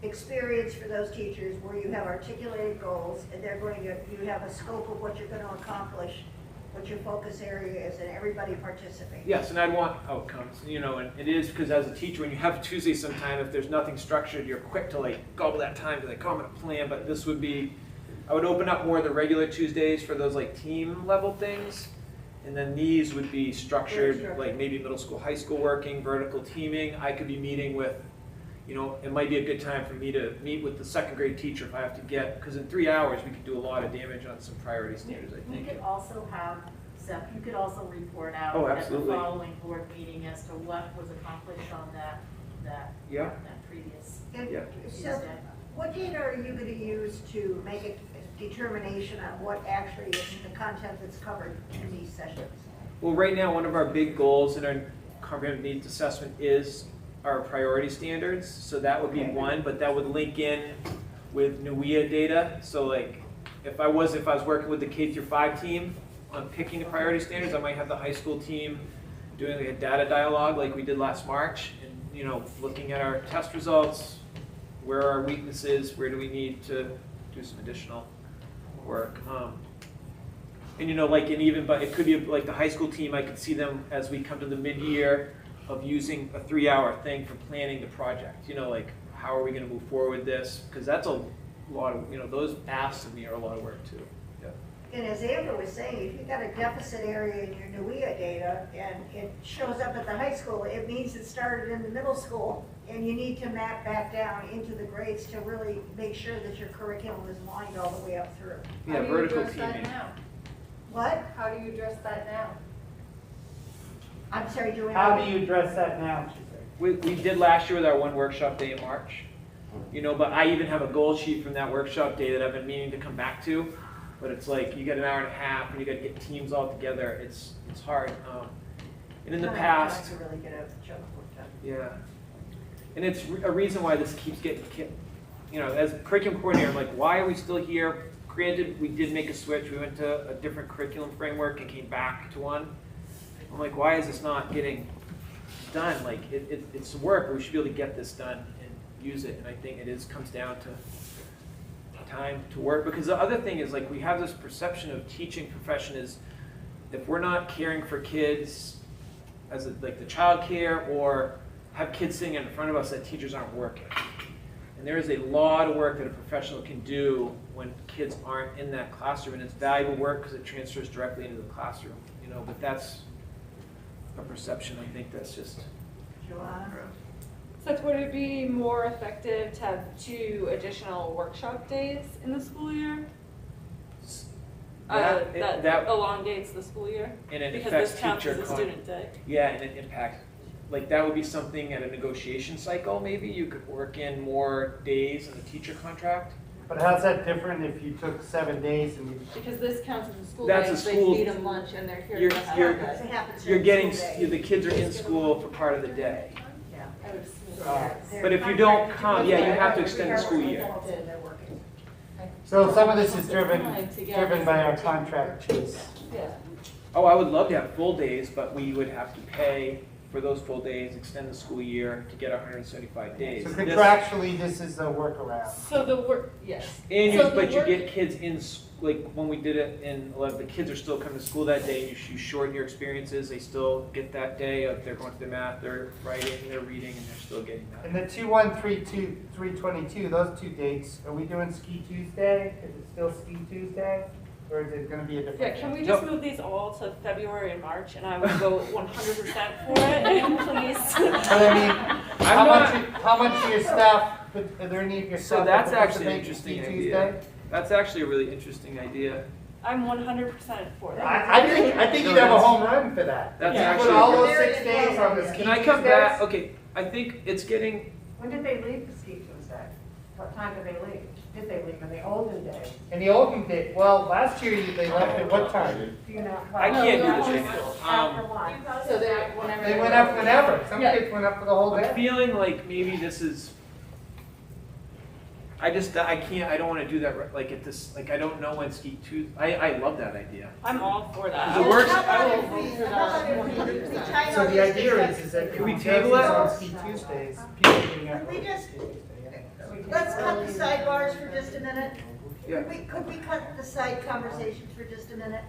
S3: experience for those teachers where you have articulated goals, and you have a scope of what you're going to accomplish, what your focus area is, and everybody participates.
S2: Yes, and I'd want outcomes, you know, and it is because as a teacher, when you have Tuesday sometime, if there's nothing structured, you're quick to like gobble that time to like, oh, I'm going to plan, but this would be, I would open up more of the regular Tuesdays for those like team level things, and then these would be structured, like maybe middle school, high school working, vertical teaming. I could be meeting with, you know, it might be a good time for me to meet with the 2nd grade teacher if I have to get, because in 3 hours we could do a lot of damage on some priority standards, I think.
S4: We could also have, Seth, you could also report out
S2: Oh,
S4: at the
S2: absolutely.
S4: following board meeting as to what was accomplished on that previous
S2: Yeah.
S3: So,
S4: Tuesday.
S3: what data are you going to use to make a determination on what actually is the content that's covered in these sessions?
S2: Well, right now, one of our big goals in our comprehensive needs assessment is our priority standards. So that would be one, but that would link in with NUIA data. So like, if I was working with the K-5 team on picking the priority standards, I might have the high school team doing like a data dialogue like we did last March, and you know, looking at our test results, where are our weaknesses, where do we need to do some additional work. And you know, like, but it could be like the high school team, I could see them as we come to the mid-year of using a 3-hour thing for planning the project. You know, like, how are we going to move forward with this? Because that's a lot of, you know, those asks of me are a lot of work too. Yeah.
S3: And as Amber was saying, if you've got a deficit area in your NUIA data and it shows up at the high school, it means it started in the middle school, and you need to map back down into the grades to really make sure that your curriculum is lined all the way up through.
S2: Yeah,
S8: How do you
S2: vertical
S8: address that
S2: teaming.
S8: now?
S3: What?
S8: How do you address that now?
S3: I'm sorry, Joanne.
S5: How do you address that now, she said?
S2: We did last year with our one workshop day in March. You know, but I even have a goal sheet from that workshop day that I've been meaning to come back to. But it's like, you get an hour and a half, and you got to get teams all together. It's hard. And in the past,
S3: To really get a chunk of work done.
S2: yeah. And it's a reason why this keeps getting, you know, as curriculum coordinator, I'm like, why are we still here? Granted, we did make a switch. We went to a different curriculum framework and came back to one. I'm like, why is this not getting done? Like, it's work, but we should be able to get this done and use it. And I think comes down to time to work. Because the other thing is, like, we have this perception of teaching profession is, if we're not caring for kids as like the child care, or have kids sitting in front of us, that teachers aren't working. And there is a lot of work that a professional can do when kids aren't in that classroom, and it's valuable work because it transfers directly into the classroom. You know, but that's a perception. I think that's just.
S3: Joanna?
S6: Seth, would it be more effective to have 2 additional workshop days in the school year? That elongates the school year?
S2: And it
S6: Because
S2: affects
S6: this counts
S2: teacher
S6: as a student day.
S2: Yeah, and it impacts, like, that would be something at a negotiation cycle, maybe, you could work in more days in the teacher contract.
S5: But how's that different if you took 7 days and you?
S6: Because this counts as a school
S2: That's
S6: day,
S2: a
S6: so they
S2: school-
S6: feed them lunch and they're here
S2: You're,
S6: to have
S2: you're,
S6: that.
S3: It happens
S2: you're
S3: every
S2: getting,
S3: school day.
S2: the kids are in school for part of the day.
S6: I would assume.
S2: But if you don't come, yeah, you have to extend the school year.
S5: So some of this is driven
S6: Together.
S5: by our contract chase.
S6: Yeah.
S2: Oh, I would love to have full days, but we would have to pay for those full days, extend the school year to get 175 days.
S5: So
S2: This-
S5: contractually, this is a workaround.
S6: So the work, yes.
S2: And
S6: So
S2: you,
S6: the
S2: but you
S6: work-
S2: get kids in, like, when we did it in 11, the kids are still coming to school that day, you shorten your experiences, they still get that day of, they're going to the math, they're writing, they're reading, and they're still getting that.
S5: And the 2/1/32, 3/22, those 2 dates, are we doing Ski Tuesday? Is it still Ski Tuesday? Or is it gonna be a different?
S6: Yeah, can we
S5: day?
S6: just move these all to February and March, and I would go 100% for it, please?
S5: But I mean,
S2: I'm not,
S5: how much of your staff, are there any of your staff?
S2: so that's
S5: that
S2: actually an
S5: participate in
S2: interesting
S5: Ski
S2: idea.
S5: Tuesday?
S2: That's actually a really interesting idea.
S6: I'm 100% for that.
S5: I think you'd have a home run for that.
S2: That's
S5: You
S2: actually-
S5: put all those
S3: Very
S5: 6 days on the Ski
S2: Can I come back?
S5: Tuesdays?
S2: Okay, I think it's getting,
S14: When did they leave for Ski Tuesday? What time did they leave? Did they leave in the olden days?
S5: In the olden day, well, last year they left at what time?
S14: Do you know?
S2: I
S14: well,
S2: can't do
S14: no,
S2: this right
S14: homeschool.
S2: now.
S14: After one.
S6: So they, whenever.
S5: They went up whenever. Some
S6: Yeah.
S5: kids went up for the whole
S2: I'm
S5: day.
S2: feeling like maybe this is, I don't wanna do that, like, at this, like, I don't know when Ski Tuesday, I love that idea.
S6: I'm all for that.
S2: It works-
S3: How about
S6: I will
S3: if we,
S6: vote for
S3: how
S6: that
S3: about if we tie
S5: So
S3: all
S5: the
S3: these
S5: idea
S3: together?
S5: is that if
S2: Can we
S5: we
S2: table
S5: do this
S2: it?
S5: on Ski Tuesdays, people can have.
S3: Can we just-
S5: Ski Tuesday, yeah.
S3: Let's cut the sidebars for just a minute.
S2: Yeah.
S3: Could we cut the side conversations for just a minute?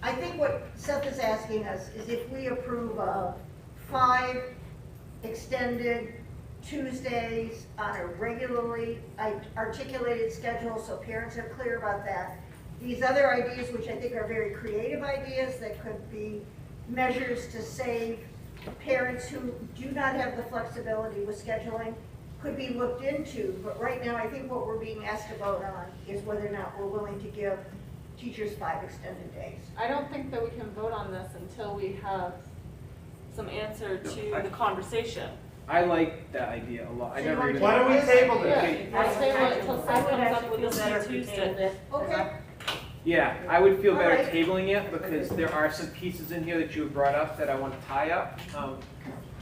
S3: I think what Seth is asking us is if we approve of 5 extended Tuesdays on a regularly articulated schedule, so parents are clear about that. These other ideas, which I think are very creative ideas that could be measures to save parents who do not have the flexibility with scheduling, could be looked into. But right now, I think what we're being asked to vote on is whether or not we're willing to give teachers 5 extended days.
S6: I don't think that we can vote on this until we have some answer to the conversation.
S2: I like that idea a lot. I
S3: So you
S2: never
S3: want
S2: even.
S5: Why don't we table
S6: Yeah,
S5: this?
S6: let's table it until Seth comes up with
S14: feel
S6: this
S14: better
S6: on
S14: if we
S6: Tuesday.
S14: tabled it.
S3: Okay,
S2: Yeah, I would feel better
S3: Alright.
S2: tabling it because there are some pieces in here that you have brought up that I want to tie up.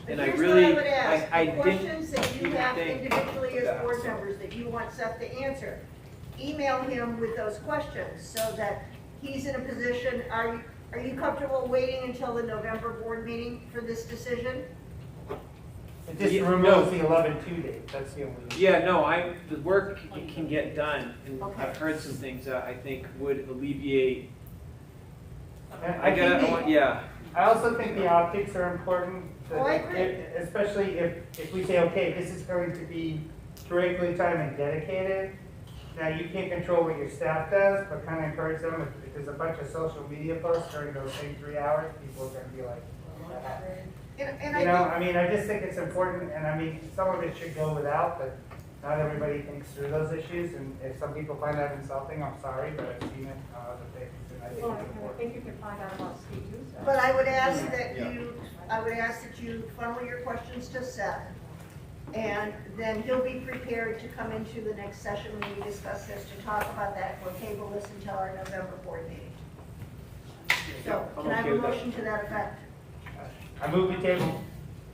S2: And I
S3: here's
S2: really,
S3: what I would ask.
S2: I
S3: The
S2: didn't
S3: questions that you
S2: even
S3: have
S2: think
S3: individually as
S2: that.
S3: board members that you want Seth to answer, email him with those questions so that he's in a position, are you comfortable waiting until the November board meeting for this decision?
S5: It just
S2: Yeah,
S5: removes
S2: no.
S5: the 11/2 date, that's the only.
S2: Yeah, no, the work can get done, and
S3: Okay.
S2: I've heard some things that I think would alleviate.
S5: I think
S2: yeah.
S5: I also think the optics are important.
S3: Oh, I agree.
S5: Especially if we say, okay, this is going to be curricular time and dedicated. Now, you can't control what your staff does, but kind of encourage them, if there's a bunch of social media posts during those same 3 hours, people are gonna be like,
S3: And
S5: you know,
S3: I
S5: I mean, I just think it's important, and I mean, some of it should go without, but not everybody thinks through those issues, and if some people find that insulting, I'm sorry, but I've seen it on other things, and I think
S14: Well,
S5: it's
S14: I
S5: important.
S14: think you can find out about Ski Tuesday.
S3: but I would ask that
S2: Yeah.
S3: you funnel your questions to Seth. And then he'll be prepared to come into the next session when we discuss this, to talk about that. We'll table this until our November board meeting. So,
S2: I'm
S3: can I have
S2: okay
S3: a
S2: with that.
S3: motion to that effect?
S5: I move the table.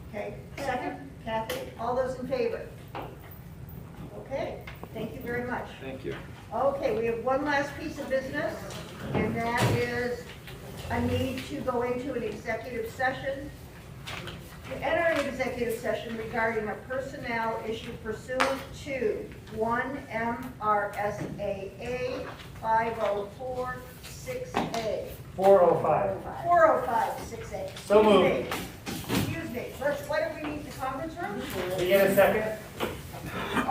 S3: Okay, second, Kathy, all those in favor? Okay, thank you very much.
S2: Thank you.
S3: Okay, we have one last piece of business, and that is a need to go into an executive session. To enter an executive session regarding a personnel issue pursuant to 1 MRSAA 5046A.
S5: 405.
S3: 4056A.
S5: So moved.
S3: Excuse me, why don't we need the conference room?
S5: We get a second?
S3: Oh,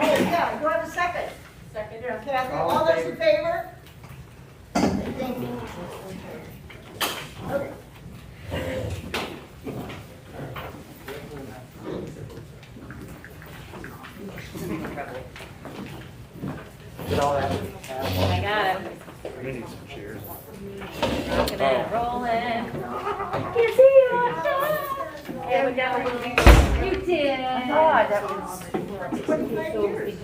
S3: yeah, do I have a second?
S6: Second.
S3: Kathy,
S5: All in
S3: all those in favor? Thank you. Okay.
S5: all that.
S11: I got it.
S10: We need some chairs.
S11: Rocking and rolling. Can't see you. Yeah, we got it. You did.
S3: God, that was 25 years.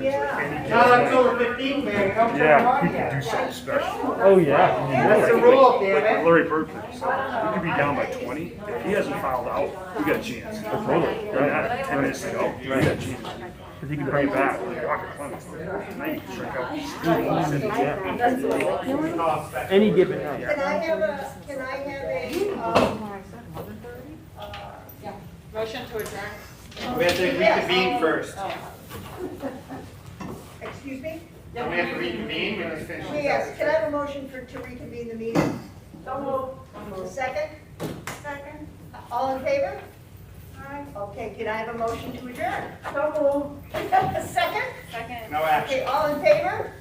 S3: Yeah.
S5: Not October 15th, man, don't turn it
S10: Yeah,
S5: on
S10: we could
S5: yet.
S10: do something special.
S5: Oh, yeah. That's the rule, damn
S10: Like
S5: it.
S10: Larry Bird thing. We could be down by 20. If he hasn't fouled out, we got a chance. Totally. Right. 10 minutes to go, we got a chance. If he can bring it back, Rocket Clemens. Then you can shrink out the school.
S5: Any given night.
S3: Can I have
S6: Motion to adjourn.
S5: We have to reconvene first.
S3: excuse me?
S5: We have to reconvene, we just finished.
S3: Yes, can I have a motion to reconvene the meeting? Second?
S12: Second?
S3: All in favor?
S12: Aye.
S3: Okay, can I have a motion to adjourn? Second?
S6: Second.
S5: No action.
S3: Okay, all in favor?